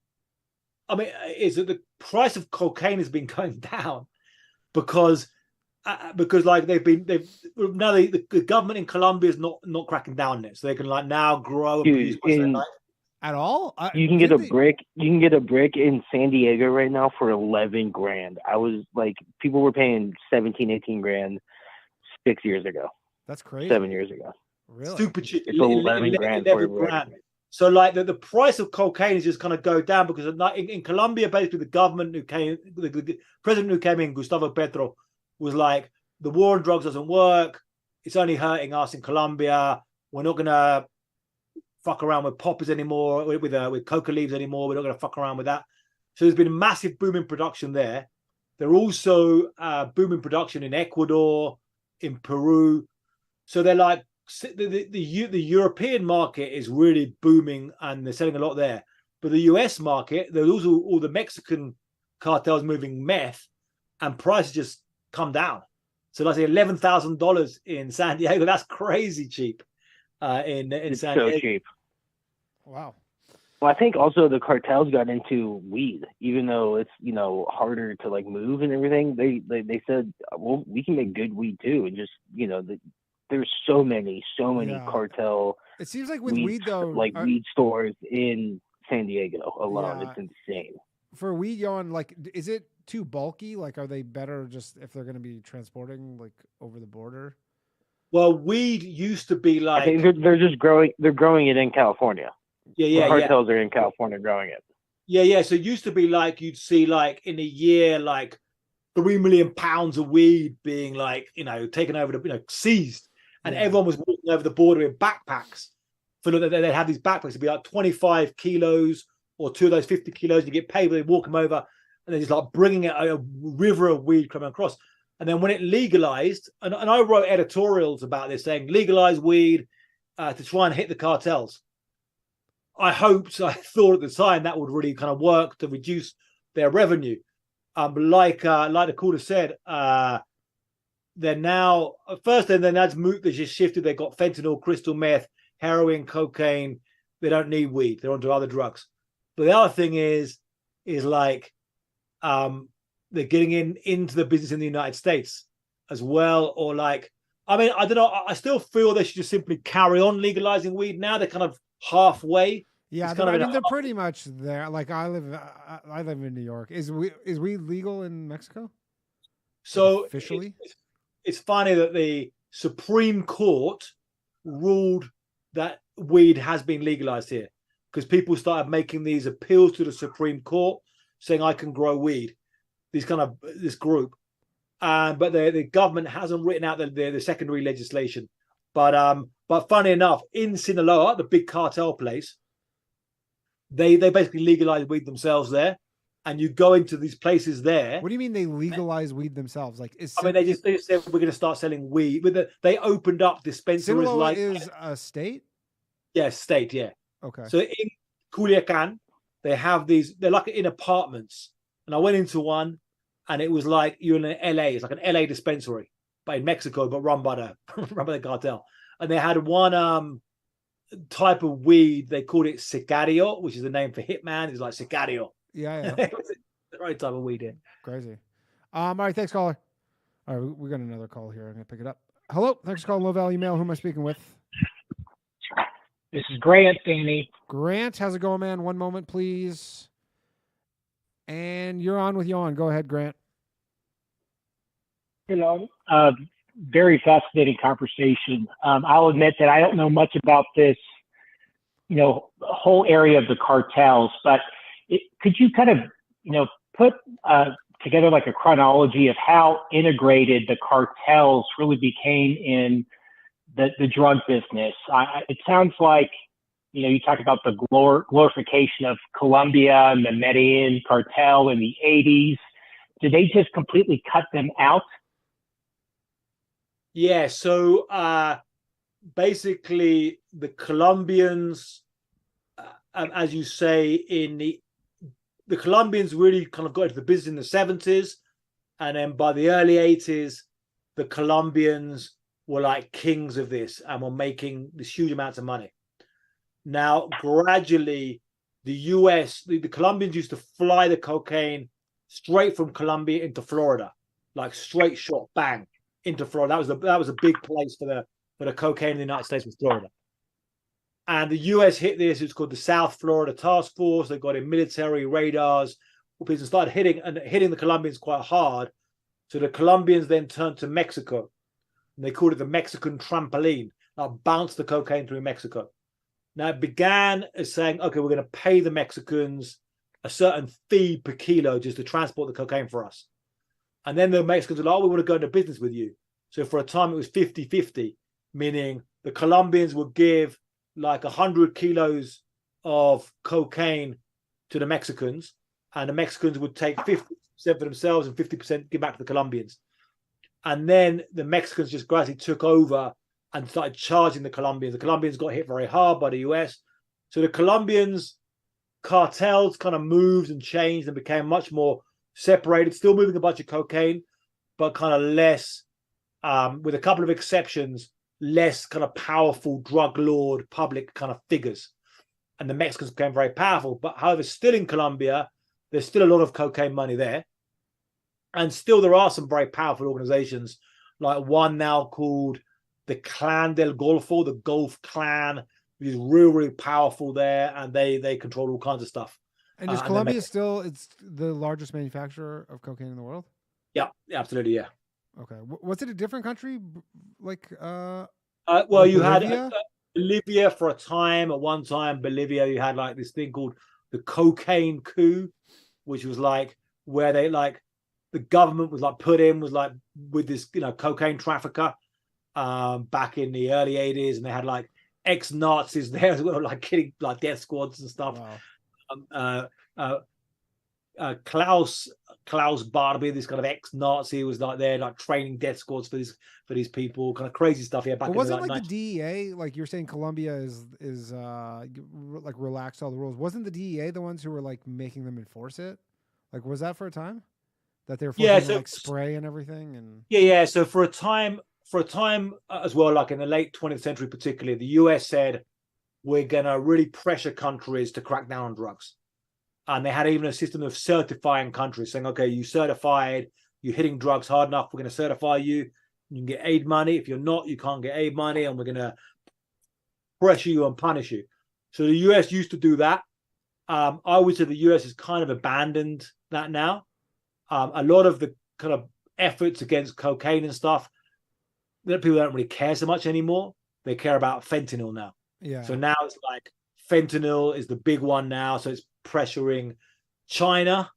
that the price of cocaine has been going down because like the government in Colombia is not cracking down on it, so they can like now grow at all. You can get a brick. You can get a brick in San Diego right now for $11,000. I was like, people were paying 17, 18 grand 6 years ago. That's crazy. 7 years ago. Really? Super cheap. It's $11,000 for a brick. So like the price of cocaine is just going to go down because in Colombia, basically the president who came in, Gustavo Petro, was like, the war on drugs doesn't work. It's only hurting us in Colombia. We're not going to fuck around with poppers anymore, with coca leaves anymore. We're not going to fuck around with that. So there's been a massive boom in production there. They're also booming production in Ecuador, in Peru. So they're like, the European market is really booming and they're selling a lot there. But the US market, there's also all the Mexican cartels moving meth, and prices just come down. So let's say $11,000 in San Diego. That's crazy cheap. In San Diego. So cheap. Wow. Well, I think also the cartels got into weed, even though it's harder to like move and everything. They said, well, we can make good weed too, and just there's so many cartel. It seems like with weed though, weed stores in San Diego alone. Yeah. It's insane. For weed, Ioan, like, is it too bulky? Like, are they better just if they're going to be transporting like over the border? Well, weed used to be like, I think they're just growing. They're growing it in California. Yeah. The cartels are in California growing it. Yeah. So it used to be like you'd see like in a year like 3 million pounds of weed being like taken over seized. And everyone was walking over the border in backpacks. They'd have these backpacks. It'd be like 25 kilos or 2 of those 50 kilos. You get paid, but they walk them over, and they're just like bringing a river of weed coming across. And then when it legalized, and I wrote editorials about this saying legalize weed to try and hit the cartels. I thought at the time that would really kind of work to reduce their revenue. Like the caller said, they're now first, and then that's moot. They just shifted. They got fentanyl, crystal meth, heroin, cocaine. They don't need weed. They're onto other drugs. But the other thing is like they're getting into the business in the United States as well, or like, I mean, I don't know. I still feel they should just simply carry on legalizing weed now. They're kind of halfway. Yeah, I mean, they're pretty much there. Like I live in New York. Is weed legal in Mexico? So like officially, it's funny that the Supreme Court ruled that weed has been legalized here because people started making these appeals to the Supreme Court saying I can grow weed. This group, but the government hasn't written out the secondary legislation. But funny enough, in Sinaloa, the big cartel place, they basically legalize weed themselves there, and you go into these places there. What do you mean they legalize weed themselves? Like, they just said we're going to start selling weed. They opened up dispensaries. Sinaloa is a state. Yeah, state. Yeah. Okay. So in Culiacan, they have these. They're like in apartments, and I went into one, and it was like you're in an LA. It's like an LA dispensary, but in Mexico, but run by the cartel. And they had one type of weed. They called it sicario, which is the name for hitman. It's like sicario. Yeah. The right type of weed in. Crazy. All right, thanks, caller. All right, we got another call here. I'm gonna pick it up. Hello, thanks for calling Low Value Mail. Who am I speaking with? This is Grant, Danny. Grant, how's it going, man? One moment, please. And you're on with Ioan. Go ahead, Grant. Hello. Very fascinating conversation. I'll admit that I don't know much about this, whole area of the cartels, but could you kind of, put together like a chronology of how integrated the cartels really became in the drug business? It sounds like, you talk about the glorification of Colombia and the Medellin cartel in the 80s. Did they just completely cut them out? Yeah, so basically the Colombians, as you say, the Colombians really kind of got into the business in the 70s, and then by the early 80s, the Colombians were like kings of this and were making this huge amounts of money. Now, gradually, the US, the Colombians used to fly the cocaine straight from Colombia into Florida, like straight shot, bang, into Florida. That was a big place for the cocaine in the United States was Florida. And the US hit this. It's called the South Florida Task Force. They got in military radars. People started hitting the Colombians quite hard. So the Colombians then turned to Mexico, and they called it the Mexican trampoline. Bounced the cocaine through Mexico. Now it began as saying, okay, we're going to pay the Mexicans a certain fee per kilo just to transport the cocaine for us. And then the Mexicans were like, we want to go into business with you. So for a time it was 50-50, meaning the Colombians would give like 100 kilos of cocaine to the Mexicans, and the Mexicans would take 50% for themselves and 50% give back to the Colombians. And then the Mexicans just gradually took over and started charging the Colombians. The Colombians got hit very hard by the US. So the Colombians cartels kind of moved and changed and became much more separated, still moving a bunch of cocaine, but kind of less, with a couple of exceptions, less kind of powerful drug lord public kind of figures. And the Mexicans became very powerful. But however, still in Colombia, there's still a lot of cocaine money there. And still there are some very powerful organizations, like one now called the Clan del Golfo, the Gulf Clan, which is really powerful there, and they control all kinds of stuff. And is Colombia still it's the largest manufacturer of cocaine in the world? Yeah, absolutely, yeah. Okay. Was it a different country? Like, well, like you Bolivia? had Bolivia for a time. At one time, Bolivia, you had like this thing called the cocaine coup, which was like where they like the government was like put in was like with this cocaine trafficker back in the early 80s, and they had like ex-Nazis there as well, like killing like death squads and stuff. Wow. Klaus Barbie, this kind of ex-Nazi, was like there, like training death squads for these people, kind of crazy stuff. Yeah, back in wasn't the, like the DEA, like you're saying, Colombia is like relaxed all the rules. Wasn't the DEA the ones who were like making them enforce it? Like, was that for a time that they were forcing to, like spray and everything? And yeah. So for a time as well, like in the late 20th century, particularly, the US said we're gonna really pressure countries to crack down on drugs. And they had even a system of certifying countries, saying, okay, you certified, you're hitting drugs hard enough, we're going to certify you. You can get aid money. If you're not, you can't get aid money, and we're going to pressure you and punish you. So the US used to do that. I would say the US has kind of abandoned that now. A lot of the kind of efforts against cocaine and stuff, people don't really care so much anymore. They care about fentanyl now. Yeah. So now it's like fentanyl is the big one now. So it's pressuring China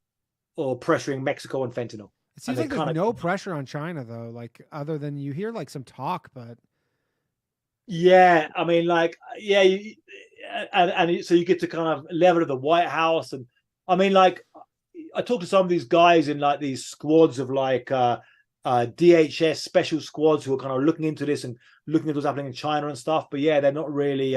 or pressuring Mexico and fentanyl. It seems like there's no pressure on China though, like other than you hear like some talk, but yeah, I mean, like, yeah, and so you get to kind of level of the White House, and I mean, like, I talked to some of these guys in like these squads of like DHS special squads who are kind of looking into this and looking at what's happening in China and stuff. But yeah, they're not really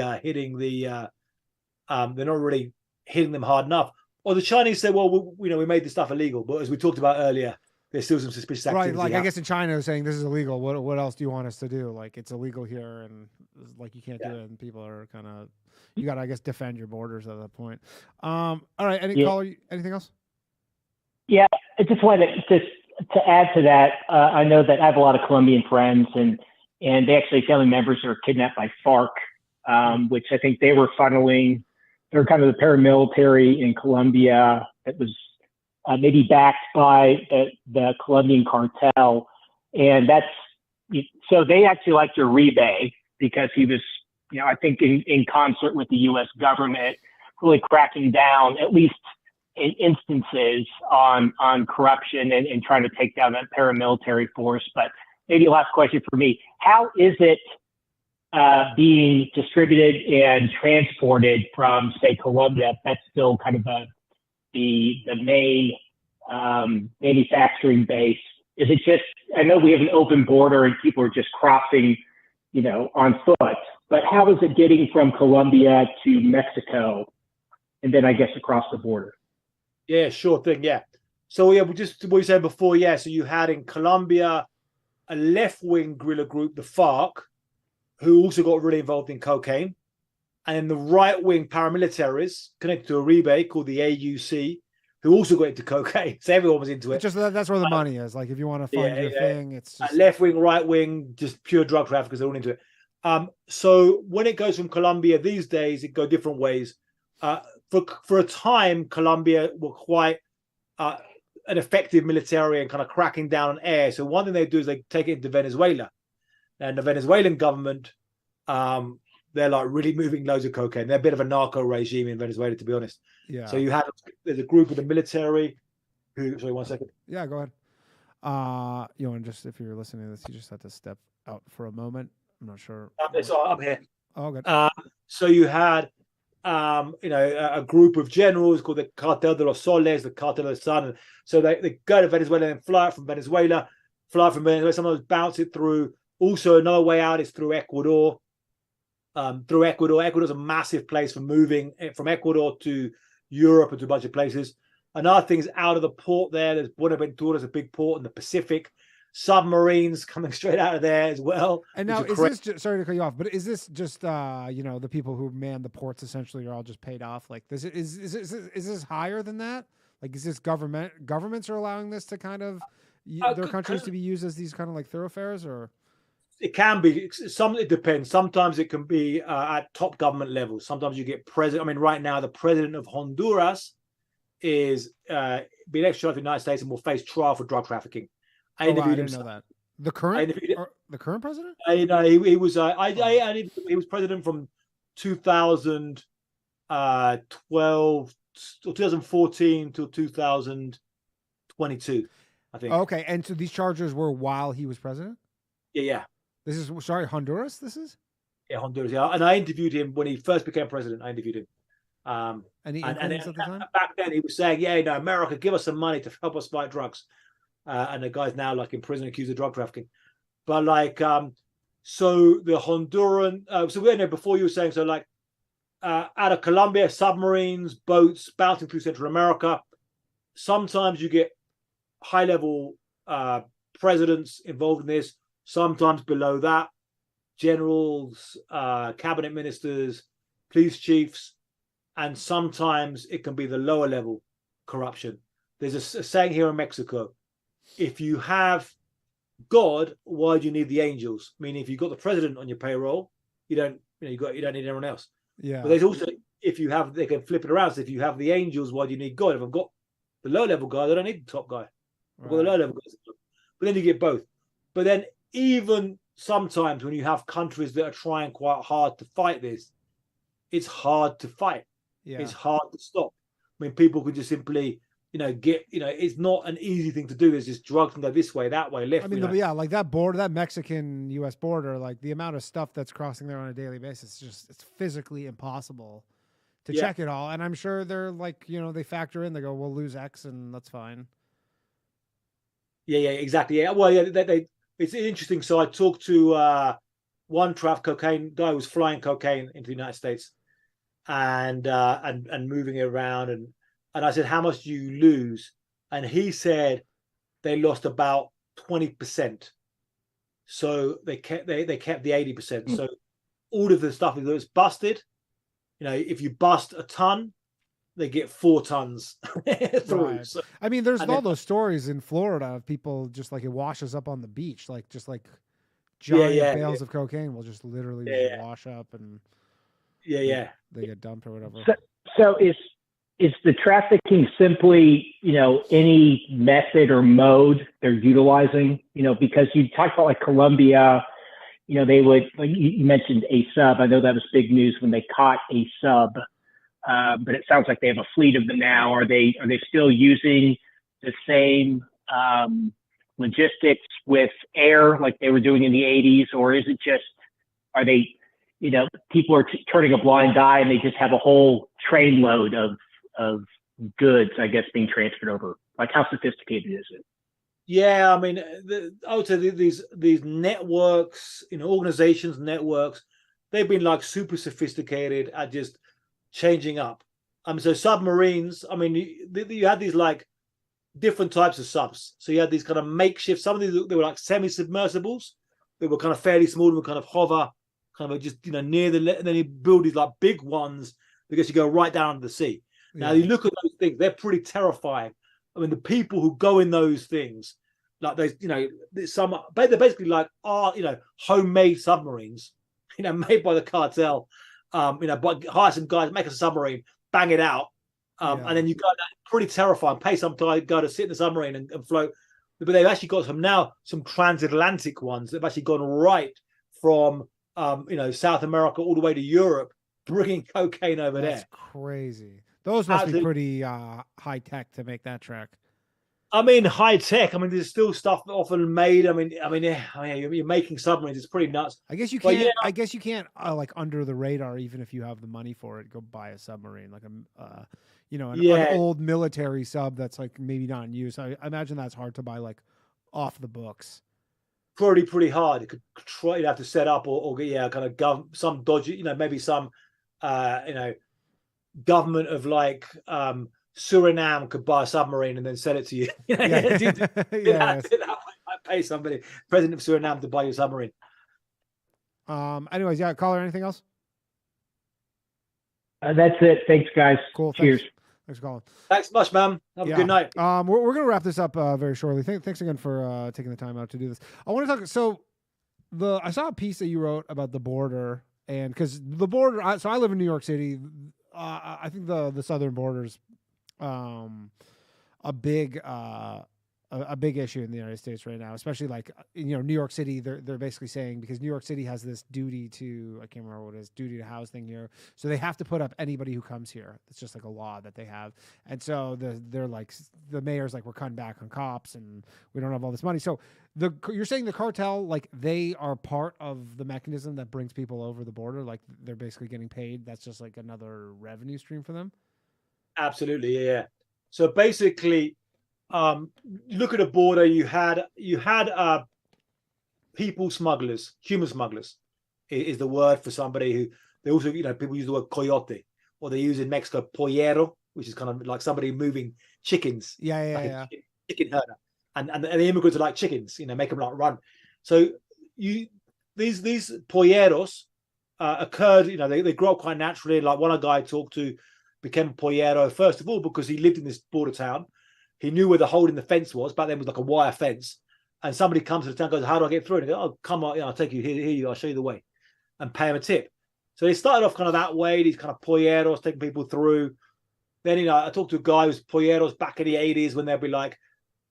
hitting them hard enough. Or the Chinese say, well, we made this stuff illegal, but as we talked about earlier, there's still some suspicious activity. Right, like I guess in China they're saying this is illegal. What else do you want us to do? Like it's illegal here, and like you can't do it, and people are kind of, you got to, I guess, defend your borders at that point. All right, anything else? Yeah, I just wanted to add to that. I know that I have a lot of Colombian friends, and they actually family members are kidnapped by FARC, which I think they were funneling. They're kind of the paramilitary in Colombia that was maybe backed by the Colombian cartel. And so they actually liked Uribe because he was, I think in concert with the U.S. government, really cracking down, at least in instances, on corruption and trying to take down that paramilitary force. But maybe last question for me, how is it being distributed and transported from, say, Colombia? That's still kind of the main manufacturing base. Is it just, I know we have an open border and people are just crossing, on foot, but how is it getting from Colombia to Mexico and then I guess across the border? Yeah, sure thing. Yeah. So yeah, just what you said before. Yeah. So you had in Colombia a left-wing guerrilla group, the FARC, who also got really involved in cocaine, and then the right-wing paramilitaries connected to Uribe called the AUC, who also got into cocaine. So everyone was into it. Just that's where the money is. Like if you want to fund your thing, it's just left-wing, right-wing, just pure drug traffickers. They're all into it. So when it goes from Colombia these days, it goes different ways. For a time, Colombia were quite an effective military and kind of cracking down on air. So one thing they do is they take it into Venezuela. And the Venezuelan government, they're like really moving loads of cocaine. They're a bit of a narco regime in Venezuela, to be honest. Yeah. So there's a group of the military who, sorry, 1 second. Yeah, go ahead. And just if you're listening to this, you just have to step out for a moment. I'm not sure. I'm here. Oh, good. So you had, a group of generals called the Cartel de los Soles, the Cartel of the Sun. So they go to Venezuela and fly from Venezuela, sometimes bounce it through. Also, another way out is through Ecuador. Ecuador's a massive place for moving from Ecuador to Europe and to a bunch of places. Another thing is out of the port there. There's Buenaventura's a big port in the Pacific. Submarines coming straight out of there as well. And now, is this just, sorry to cut you off, but is this just the people who man the ports essentially are all just paid off? Like this is this higher than that? Like is this governments are allowing this to kind of their countries to be used as these kind of like thoroughfares, or? It can be. It depends. Sometimes it can be at top government levels. Sometimes you get president. I mean, right now the president of Honduras is being extradited to the United States and will face trial for drug trafficking. I didn't know that. The current president? He was. He was president from 2012 or 2014 to 2022, I think. Okay, and so these charges were while he was president? Yeah. This is Honduras. This is. Yeah, Honduras. Yeah, and I interviewed him when he first became president. I interviewed him. Any and inklings at the time? back then he was saying, yeah, you know, America, give us some money to help us fight drugs. And the guy's now like in prison accused of drug trafficking. But like, so the Honduran, so we know before you were saying, so like out of Colombia, submarines, boats bouncing through Central America. Sometimes you get high level presidents involved in this, sometimes below that, generals, cabinet ministers, police chiefs, and sometimes it can be the lower level corruption. There's a saying here in Mexico: if you have God, why do you need the angels? Meaning, if you've got the president on your payroll, you don't need anyone else. Yeah. But there's also, if you have, they can flip it around. So if you have the angels, why do you need God? If I've got the low level guy, I don't need the top guy. I've got the low level guys. But then you get both. But then even sometimes when you have countries that are trying quite hard to fight this, it's hard to fight. Yeah. It's hard to stop. I mean, people could just simply, it's not an easy thing to do. There's just drugs can go this way, that way, left. I mean, yeah, like that border, that Mexican-U.S. border, like the amount of stuff that's crossing there on a daily basis, it's physically impossible to check it all. And I'm sure they're like, they factor in, they go, we'll lose X and that's fine. Yeah, exactly. Yeah, well, yeah, it's interesting. So I talked to one cocaine guy who was flying cocaine into the United States and moving it around, and I said, how much do you lose? And he said they lost about 20%. So they kept the 80%. So all of the stuff that was busted, if you bust a ton, they get 4 tons through. Right. So, I mean, there's all those stories in Florida of people just like it washes up on the beach, like just like giant bales of cocaine will just literally just wash up and they get dumped or whatever. So is the trafficking simply, any method or mode they're utilizing? Because you talked about like Colombia, they would, like you mentioned a sub. I know that was big news when they caught a sub, but it sounds like they have a fleet of them now. Are they still using the same logistics with air like they were doing in the 80s, or is it just, are they, people are turning a blind eye and they just have a whole trainload of goods, I guess, being transferred over? Like, how sophisticated is it? Yeah, I mean, I would say these networks, organizations, networks, they've been like super sophisticated at just changing up. So submarines, I mean, you had these like different types of subs. So you had these kind of makeshift, some of these, they were like semi-submersibles. They were kind of fairly small and would kind of hover, kind of just, near the, and then you build these like big ones because you go right down to the sea. Now you look at those things, they're pretty terrifying. I mean, the people who go in those things, like those, they're basically like homemade submarines, made by the cartel. But hire some guys, make a submarine, bang it out, and then you go. That's pretty terrifying. Pay some guy to sit in the submarine and float. But they've actually got some transatlantic ones. They've actually gone right from South America all the way to Europe, bringing cocaine over there. That's crazy. Those must be pretty high tech to make that trek. I mean, high tech. I mean, there's still stuff often made. I mean, you're making submarines. It's pretty nuts. I guess you can't. I guess you can't like under the radar, even if you have the money for it. Go buy a submarine, like an old military sub that's like maybe not in use. I imagine that's hard to buy, like off the books. Pretty hard. You'd have to set up or kind of some dodgy, maybe some government of like Suriname could buy a submarine and then sell it to you. I pay somebody, president of Suriname, to buy your submarine. Anyways, caller, anything else? That's it. Thanks, guys. Cool. Cheers. Thanks for calling. Thanks much, man. Have a good night. We're gonna wrap this up very shortly. Thanks again for taking the time out to do this. I want to talk. So I saw a piece that you wrote about the border, and because the border. So I live in New York City. I think the southern border's a big a big issue in the United States right now, especially like New York City. They're basically saying, because New York City has this duty to, I can't remember what it is, duty to house thing here, so they have to put up anybody who comes here. It's just like a law that they have, and so they're like, the mayor's like, we're cutting back on cops and we don't have all this money. So you're saying the cartel, like, they are part of the mechanism that brings people over the border, like they're basically getting paid. That's just like another revenue stream for them. Absolutely, yeah. So basically, you look at the border. You had people smugglers, human smugglers, is the word for somebody who they also, people use the word coyote, or they use in Mexico pollero, which is kind of like somebody moving chickens. Yeah. Chicken herder, and the immigrants are like chickens, make them like run. So these polleros occurred. They grow up quite naturally. Like one guy I talked to became a pollero first of all because he lived in this border town. He knew where the hole in the fence was. Back then it was like a wire fence. And somebody comes to the town and goes, how do I get through? And he goes, oh, come on, I'll take you here, I'll show you the way. And pay him a tip. So they started off kind of that way, these kind of polleros, taking people through. Then, I talked to a guy who's polleros back in the 80s when they'd be like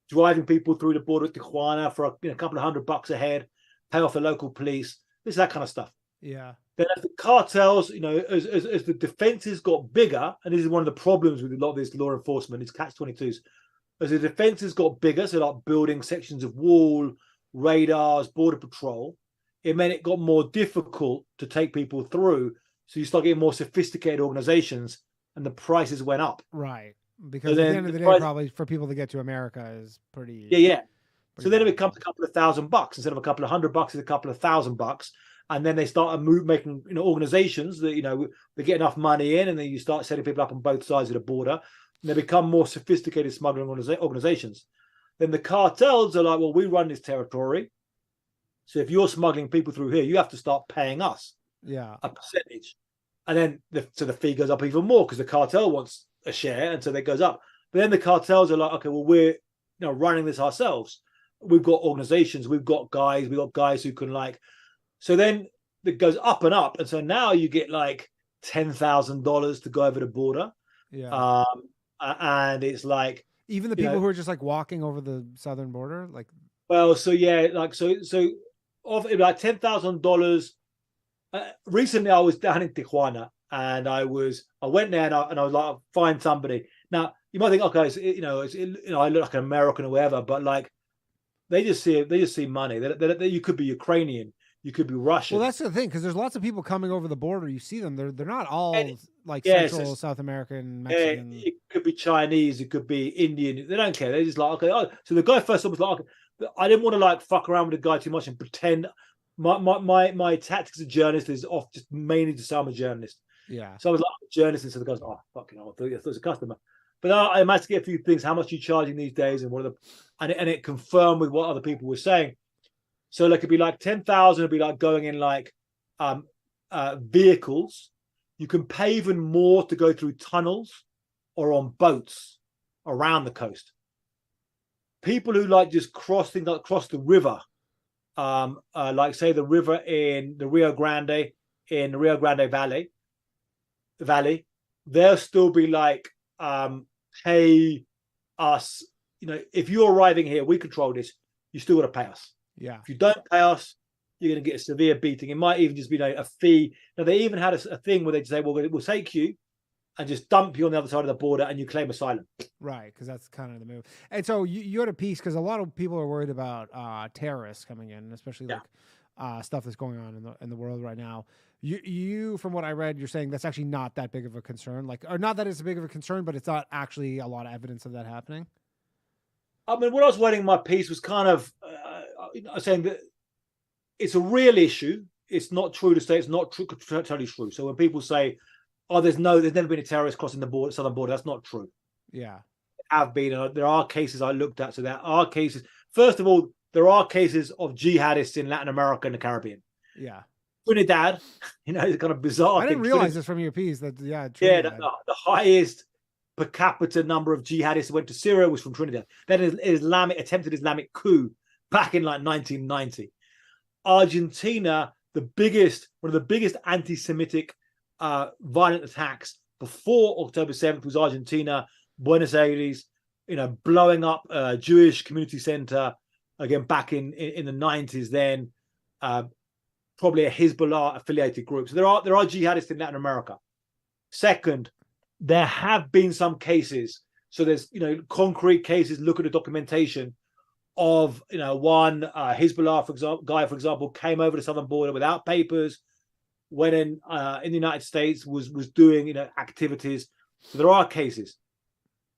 driving people through the border at Tijuana for a couple of $100 a head, pay off the local police. This is that kind of stuff. Yeah. Then as the cartels, as the defenses got bigger, and this is one of the problems with a lot of this law enforcement, it's catch-22s. As the defenses got bigger, so like building sections of wall, radars, border patrol, it meant it got more difficult to take people through. So you start getting more sophisticated organizations, and the prices went up. Right. Because at the end of the day, probably for people to get to America is pretty. Yeah. So then it becomes a couple of $1,000 instead of a couple of $100. It's a couple of $1,000. And then they start making organizations that they get enough money in, and then you start setting people up on both sides of the border. And they become more sophisticated smuggling organizations. Then the cartels are like, well, we run this territory. So if you're smuggling people through here, you have to start paying us a percentage. And then the fee goes up even more because the cartel wants a share. And so that goes up. But then the cartels are like, okay, well, we're running this ourselves. We've got organizations. We've got guys who can so then it goes up and up. And so now you get like $10,000 to go over the border. Yeah. And it's like even the people who are just like walking over the southern border, like. Well, so yeah, so of like $10,000. Recently, I was down in Tijuana, and I went there, and I was like, find somebody. Now you might think, okay, I look like an American or whatever, but like they just see money. You could be Ukrainian. You could be Russian. Well, that's the thing, because there's lots of people coming over the border. You see them; they're not all Central, South American, Mexican. It could be Chinese. It could be Indian. They don't care. They're just like, okay. Oh. So the guy first was like, I didn't want to fuck around with the guy too much and pretend. My tactics as a journalist is off just mainly to say I'm a journalist. Yeah. So I was like a journalist, and so the guy's, oh fucking hell, I thought it was a customer. But I managed to get a few things. How much are you charging these days, and what are and it confirmed with what other people were saying. So it'd be like 10,000. It'd be like going in vehicles. You can pay even more to go through tunnels or on boats around the coast. People who just cross things, like cross the river, like say the river in the Rio Grande Valley, they'll still be like, pay us. If you're arriving here, we control this. You still got to pay us. Yeah. If you don't pay us, you're going to get a severe beating. It might even just be a fee. Now, they even had a thing where they'd say, well, we'll take you and just dump you on the other side of the border and you claim asylum. Right, because that's kind of the move. And so you had a piece, because a lot of people are worried about terrorists coming in, especially stuff that's going on in the world right now. You, from what I read, you're saying that's actually not that big of a concern, or not that it's a big of a concern, but it's not actually a lot of evidence of that happening. I mean, when I was writing my piece was kind of saying that it's a real issue. It's not true to say it's not true, totally true. So when people say, "Oh, there's never been a terrorist crossing the southern border," that's not true. Yeah, have been. There are cases I looked at. So there are cases. First of all, there are cases of jihadists in Latin America and the Caribbean. Yeah, Trinidad. It's kind of bizarre. I didn't realize this from your piece. Trinidad. The highest per capita number of jihadists who went to Syria was from Trinidad. Then an attempted Islamic coup back in 1990. Argentina, one of the biggest anti-Semitic violent attacks before October 7th was Argentina, Buenos Aires. blowing up a Jewish community center again back in the 90s. Then probably a Hezbollah affiliated group. So there are jihadists in Latin America. Second, there have been some cases. So there's concrete cases. Look at the documentation of one Hezbollah for example came over the southern border without papers, went in the United States, was doing activities. So there are cases,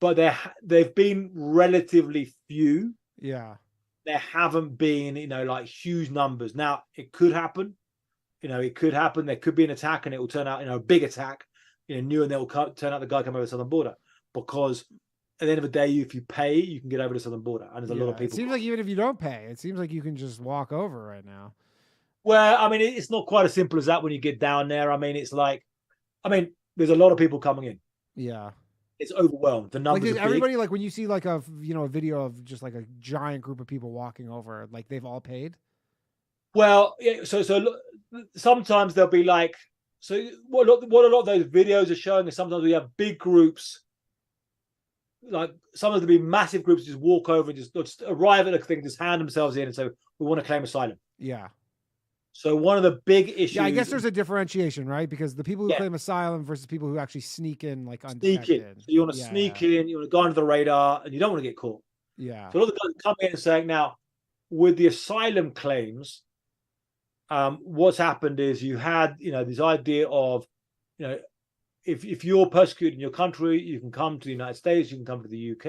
but they've been relatively few. Yeah, there haven't been like huge numbers. Now it could happen. It could happen. There could be an attack, and it will turn out a big attack. New, and they will turn out the guy come over the southern border, because at the end of the day, if you pay, you can get over the southern border, and there's a lot of people. It seems like even if you don't pay, it seems like you can just walk over right now. Well, I mean, it's not quite as simple as that when you get down there. I mean, it's like, there's a lot of people coming in. Yeah, it's overwhelmed. The numbers. Like, everybody, like when you see like a video of just like a giant group of people walking over, like they've all paid. Well, yeah. So sometimes they'll be like. So what a lot of those videos are showing is sometimes we have big groups, like sometimes there'll be massive groups just walk over and just arrive at a thing, just hand themselves in and say, we want to claim asylum. Yeah. So one of the big issues. Yeah, I guess there's a differentiation, right? Because the people who claim asylum versus people who actually sneak in like undetected. So you want to sneak in, you want to go under the radar, and you don't want to get caught. Yeah. So a lot of the guys come in and saying, now, with the asylum claims, what's happened is you had, this idea of, if you're persecuted in your country, you can come to the United States, you can come to the UK,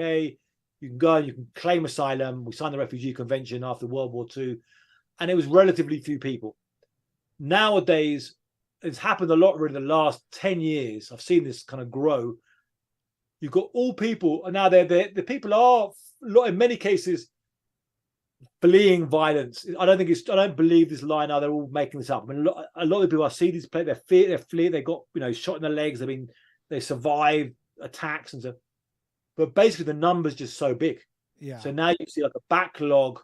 you can go and you can claim asylum. We signed the Refugee Convention after World War II, and it was relatively few people. Nowadays, it's happened a lot really the last 10 years. I've seen this kind of grow. You've got all people, and now the people are, in many cases, fleeing violence. I don't believe this line. Now they're all making this up. A lot of people I see these play. They're fleeing. They got shot in the legs. They survived attacks and so. But basically, the number's just so big. Yeah. So now you see like a backlog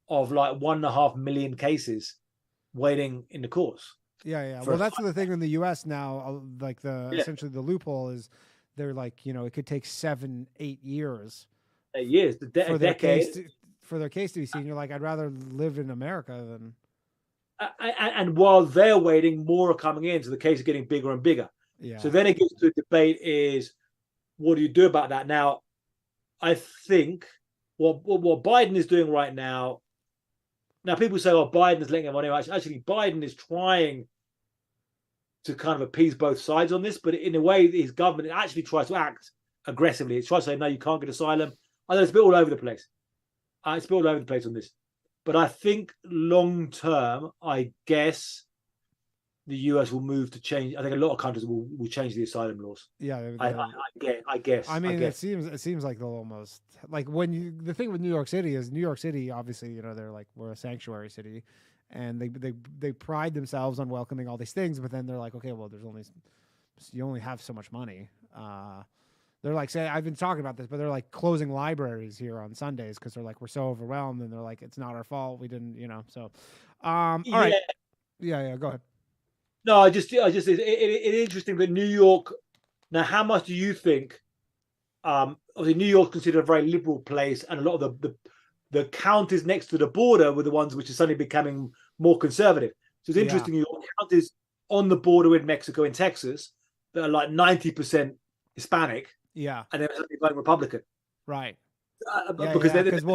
of like 1.5 million cases waiting in the courts. Yeah. Well, that's the thing in the U.S. now. Like essentially the loophole is they're like it could take 7-8 years. 8 years, a decade. For their case to be seen, you're like, I'd rather live in America than. And while they're waiting, more are coming in, so the case is getting bigger and bigger. Yeah. So then it gets to a debate: is what do you do about that? Now, I think what Biden is doing right now. Now, people say, "Oh, Biden is letting everyone in." Actually, Biden is trying to kind of appease both sides on this, but in a way, his government actually tries to act aggressively. It tries to say, "No, you can't get asylum." I know it's a bit all over the place. It's all over the place on this. But I think long term, I guess the US will move to change. I think a lot of countries will change the asylum laws. Yeah, I guess. I mean, it seems like they'll almost like the thing with New York City is New York City, obviously, they're like, we're a sanctuary city, and they pride themselves on welcoming all these things, but then they're like, okay, well, you only have so much money. They're like, I've been talking about this, but they're like closing libraries here on Sundays because they're like, we're so overwhelmed, and they're like, it's not our fault. We didn't, so. All right. Yeah. Go ahead. No, it's interesting that New York. Now, how much do you think? Obviously, New York's considered a very liberal place, and a lot of the counties next to the border were the ones which are suddenly becoming more conservative. So it's interesting. Your counties on the border with Mexico and Texas that are like 90% Hispanic. Yeah, and they're voting Republican, right? Because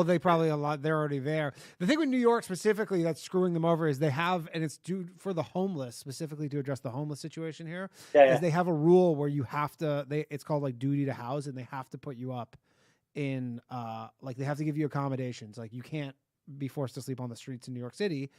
they probably they're already there. The thing with New York specifically that's screwing them over is they have, and it's due for the homeless, specifically to address the homeless situation here. Is they have a rule where you have to. It's called like duty to house, and they have to put you up in like they have to give you accommodations. Like you can't be forced to sleep on the streets in New York City.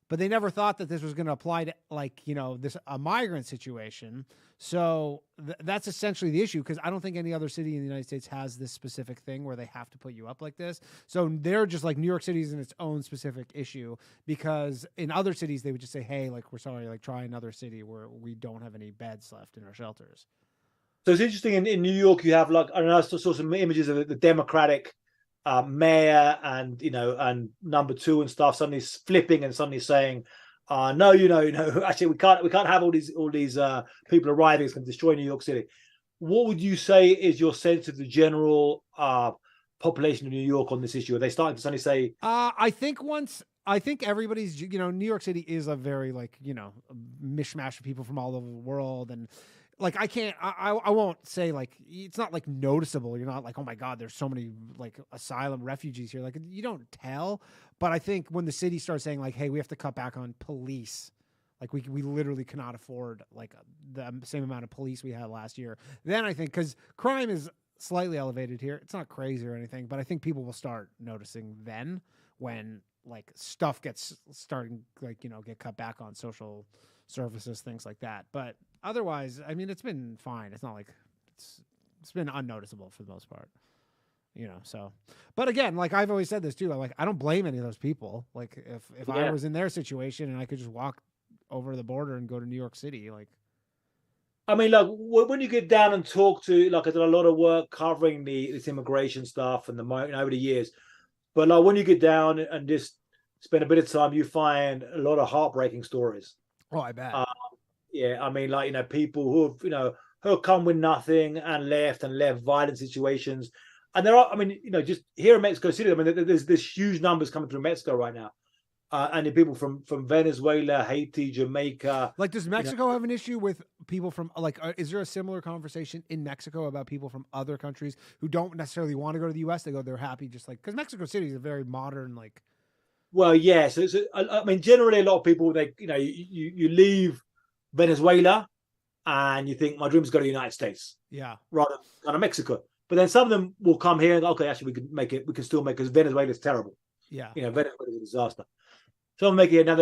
But they never thought that this was going to apply to a migrant situation. So that's essentially the issue, because I don't think any other city in the United States has this specific thing where they have to put you up like this. So they're just like New York City is in its own specific issue, because in other cities they would just say, hey, like, we're sorry, like try another city where we don't have any beds left in our shelters. So it's interesting in New York, you have like, I don't know, I saw some images of the Democratic mayor and number two and stuff suddenly flipping and suddenly saying, no, actually we can't have all these people arriving. It's going to destroy New York City. What would you say is your sense of the general population of New York on this issue? Are they starting to suddenly say? I think everybody's, New York City is a very like, a mishmash of people from all over the world. And like, I won't say like, it's not like noticeable. You're not like, oh my God, there's so many like asylum refugees here. Like you don't tell, but I think when the city starts saying like, hey, we have to cut back on police, like we literally cannot afford like the same amount of police we had last year. Then I think, cause crime is slightly elevated here. It's not crazy or anything, but I think people will start noticing then when like stuff gets starting, like, get cut back on social services, things like that. But otherwise, I mean, it's been fine. It's not like it's been unnoticeable for the most part, so, but again, like I've always said this too, I don't blame any of those people. Like if I was in their situation and I could just walk over the border and go to New York City, like, I mean, like when you get down and talk to, like I did a lot of work covering this immigration stuff and over the years, but like when you get down and just spend a bit of time, you find a lot of heartbreaking stories. Oh, I bet. Yeah, I mean, like people who have come with nothing and left violent situations, and there are, I mean, just here in Mexico City, I mean, there's huge numbers coming through Mexico right now. And the people from Venezuela, Haiti, Jamaica. Like, does Mexico have an issue with people from, like, is there a similar conversation in Mexico about people from other countries who don't necessarily want to go to the U.S.? They're happy just like, because Mexico City is a very modern, like. Well, yeah. So I mean, generally, a lot of people, you leave Venezuela and you think, my dream is to go to the United States. Yeah. Rather than go to Mexico. But then some of them will come here and, okay, actually, we can still make it, because Venezuela is terrible. Yeah. Venezuela is a disaster. So I'm making it. Now,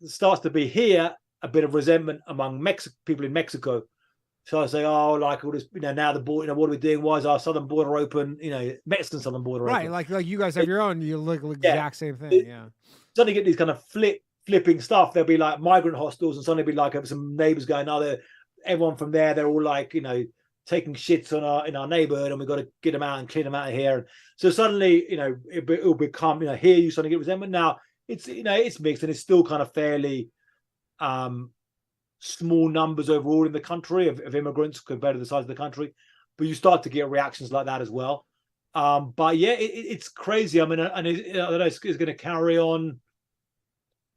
starts to be here a bit of resentment among people in Mexico. So I say, oh, like all this, now the border, what are we doing? Why is our southern border open? Mexican southern border open. Right, like you guys have your own, you look exact same thing, yeah. Suddenly get these kind of flipping stuff. There'll be like migrant hostels, and suddenly be like some neighbors going, oh, everyone from there, they're all like, taking shits in our neighborhood, and we've got to get them out and clean them out of here. And so suddenly, it'll become, here you suddenly get resentment. Now, it's it's mixed, and it's still kind of fairly small numbers overall in the country of immigrants compared to the size of the country, but you start to get reactions like that as well. But yeah, it's crazy. I mean, and I don't know, it's going to carry on.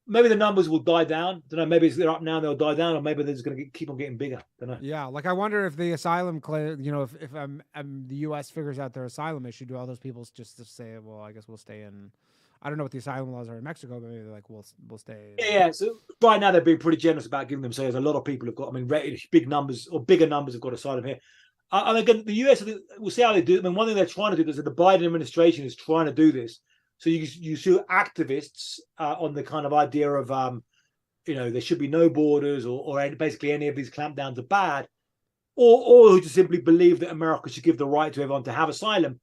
Maybe the numbers will die down. I don't know. Maybe they're up now, they'll die down, or maybe they're just going to keep on getting bigger. I don't know. Yeah, like I wonder if the asylum, if the U.S. figures out their asylum issue, do all those people just to say, well, I guess we'll stay in. I don't know what the asylum laws are in Mexico, but maybe they're like, we'll stay. Yeah. So right now they're being pretty generous about giving them. So there's a lot of people have got. I mean, big numbers or bigger numbers have got asylum here. And again, the US, we'll see how they do. I mean, one thing they're trying to do is that the Biden administration is trying to do this. So you see activists on the kind of idea of, there should be no borders or basically any of these clampdowns are bad, or who just simply believe that America should give the right to everyone to have asylum,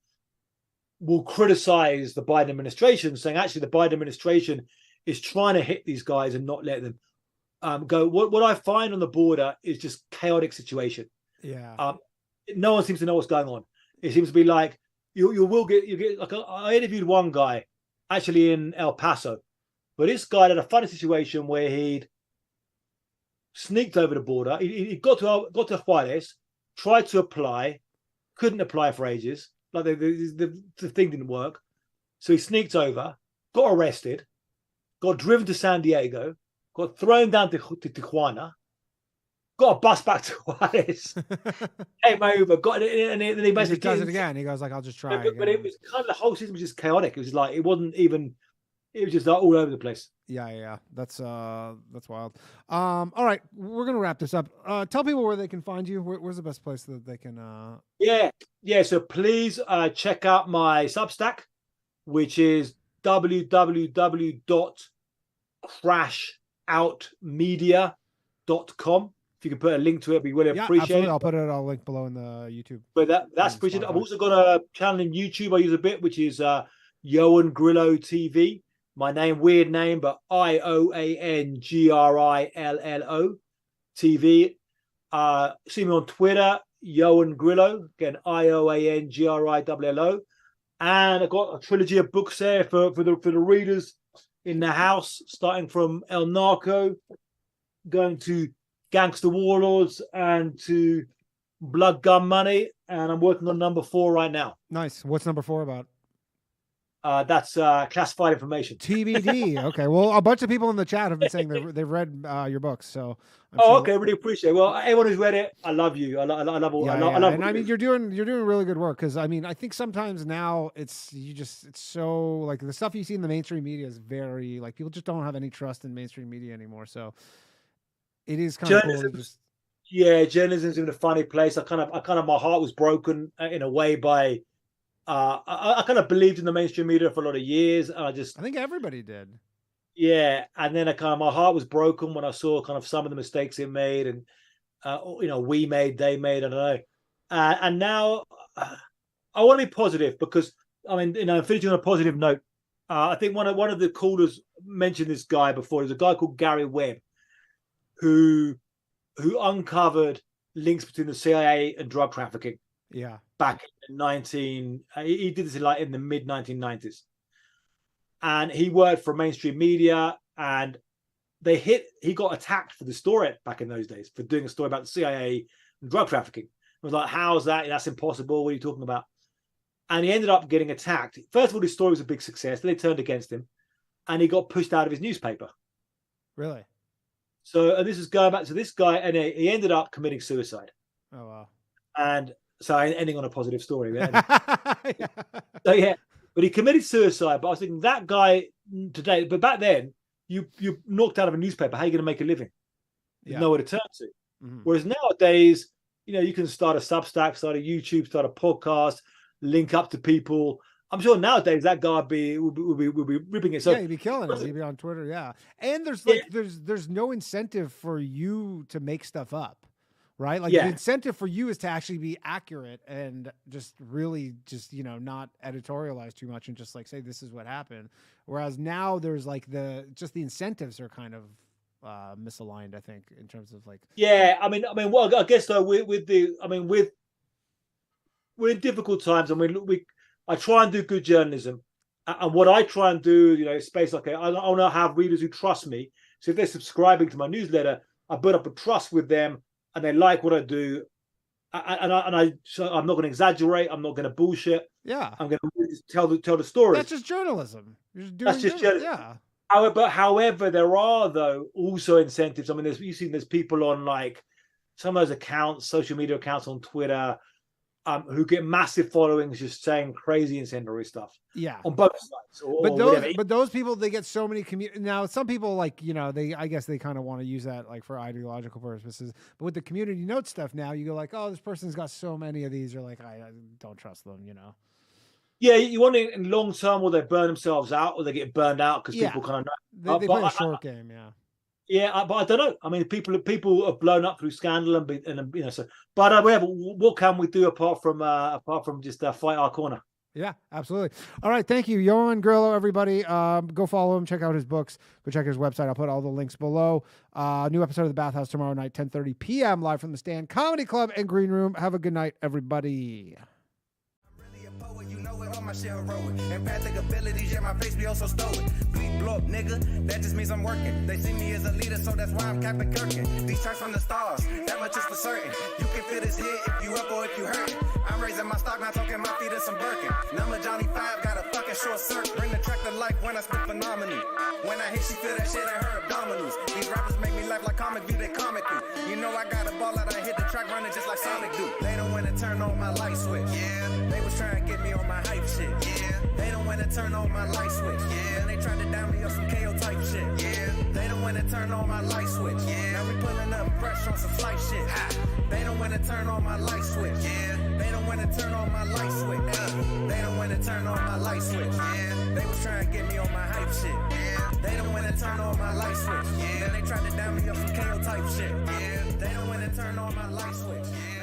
will criticize the Biden administration, saying actually the Biden administration is trying to hit these guys and not let them go. What I find on the border is just chaotic situation. Yeah. No one seems to know what's going on. It seems to be like you get like I interviewed one guy actually in El Paso, but this guy had a funny situation where he'd sneaked over the border. He got to Juarez, tried to apply, couldn't apply for ages. Like the thing didn't work, so he sneaked over, got arrested, got driven to San Diego, got thrown down to Tijuana. Got a bus back to Juarez, came over, got it, and then he basically does it again. He goes like, "I'll just try." But it was kind of the whole system was just chaotic. It was like it wasn't even. It was just like all over the place. Yeah. That's wild. All right, we're gonna wrap this up. Tell people where they can find you. Where's the best place that they can? Yeah. So please check out my Substack, which is www.crashoutmedia.com. If you can put a link to it, we really appreciate it. I'll put it. I'll link below in the YouTube. But that's appreciated. I've also got a channel in YouTube I use a bit, which is Ioan Grillo TV. My name, weird name, but Ioan Grillo TV. See me on Twitter, Ioan Grillo. Again, Ioan Grillo. And I've got a trilogy of books there for the readers in the house, starting from El Narco, going to Gangster Warlords, and to Blood Gun Money, and I'm working on number 4 right now. Nice. What's number 4 about? That's classified information. TBD. Okay. Well, a bunch of people in the chat have been saying they've read your books, so. Okay, really appreciate it. Well, everyone who's read it, I love you. I love all. I love. And I mean, you're doing really good work, because I mean, I think sometimes now it's so like the stuff you see in the mainstream media is very like people just don't have any trust in mainstream media anymore. So it is kind of cool to just. Yeah, journalism's in a funny place. I kind of my heart was broken in a way by. I kind of believed in the mainstream media for a lot of years. I think everybody did. Yeah, and then my heart was broken when I saw kind of some of the mistakes it made, and we made, they made, I don't know. And now I want to be positive, because I mean, finishing on a positive note. I think one of the callers mentioned this guy before. There's a guy called Gary Webb, who uncovered links between the CIA and drug trafficking. Yeah, back in he did this in the mid 1990s. And he worked for mainstream media, and he got attacked for the story back in those days for doing a story about the CIA and drug trafficking. It was like, how's that? That's impossible. What are you talking about? And he ended up getting attacked. First of all, his story was a big success. Then they turned against him, and he got pushed out of his newspaper. Really? So, and this is going back to this guy, and he ended up committing suicide. Oh, wow. And so ending on a positive story. So, yeah. But he committed suicide. But I was thinking, that guy today, but back then, you knocked out of a newspaper. How are you going to make a living? There's nowhere to turn to. Mm-hmm. Whereas nowadays, you can start a Substack, start a YouTube, start a podcast, link up to people. I'm sure nowadays that guy would be ripping it. So, yeah, he'd be killing it. He'd be on Twitter, yeah. And there's there's no incentive for you to make stuff up. Right? Like the incentive for you is to actually be accurate and just really not editorialize too much and just like say this is what happened. Whereas now there's like the incentives are kind of misaligned, I think, in terms of like. Yeah, I mean, well, I guess though we're in difficult times. I mean, I try and do good journalism, and what I try and do, space like I want to have readers who trust me. So if they're subscribing to my newsletter, I build up a trust with them. And they like what I do, I'm not going to exaggerate. I'm not going to bullshit. Yeah, I'm going to tell the story. That's just journalism. That's just journalism. Yeah. However, there are though also incentives. I mean, there's people on like some of those accounts, social media accounts on Twitter, who get massive followings just saying crazy incendiary stuff. Yeah, on both sides. But those people, they get so many now. Some people I guess they kind of want to use that like for ideological purposes. But with the community note stuff now, you go like, oh, this person's got so many of these. You're like, I don't trust them. Yeah, you want it in long term, or they burn themselves out, or they get burned out because people kind of know. They play a short game. Yeah. Yeah, but I don't know. I mean, people have blown up through scandal and so. But what can we do apart from just fight our corner? Yeah, absolutely. All right, thank you, Ioan Grillo. Everybody, go follow him. Check out his books. Go check his website. I'll put all the links below. New episode of the Bathhouse tomorrow night, 10:30 p.m. live from the Stand Comedy Club and Green Room. Have a good night, everybody. My shit heroic. Empathic abilities, yeah, my face be also stoic. Bleed blow up, nigga, that just means I'm working. They see me as a leader, so that's why I'm Captain Kirkin. These charts from the stars, that much is for certain. You can feel this hit if you up or if you hurt. I'm raising my stock, not talking my feet in some Birkin. Number Johnny 5, got a fucking short circuit. Bring the track to life when I spit phenomenal. When I hit, she feel that shit in her abdominals. These rappers make me laugh like comic view, they comic through. You know I got a ball out, I hit the track running just like Sonic do. They don't want to turn on my light switch. Yeah, they was trying to get me on my hype shit. Yeah, they don't want to turn on my light switch. Yeah, and they tried to down me on some KO type shit. Yeah, they don't want to turn on my light switch. Yeah, now we pulling up fresh on some flight shit. They don't want to turn on my light switch. Yeah, they don't want to turn on my light switch. They don't want to turn on my light switch. Yeah, they was trying to get me on my hype shit. Yeah, they don't want to turn on my light switch. Yeah, then they tried to down me on some KO type shit. Yeah, they don't want to turn on my light switch. Yeah.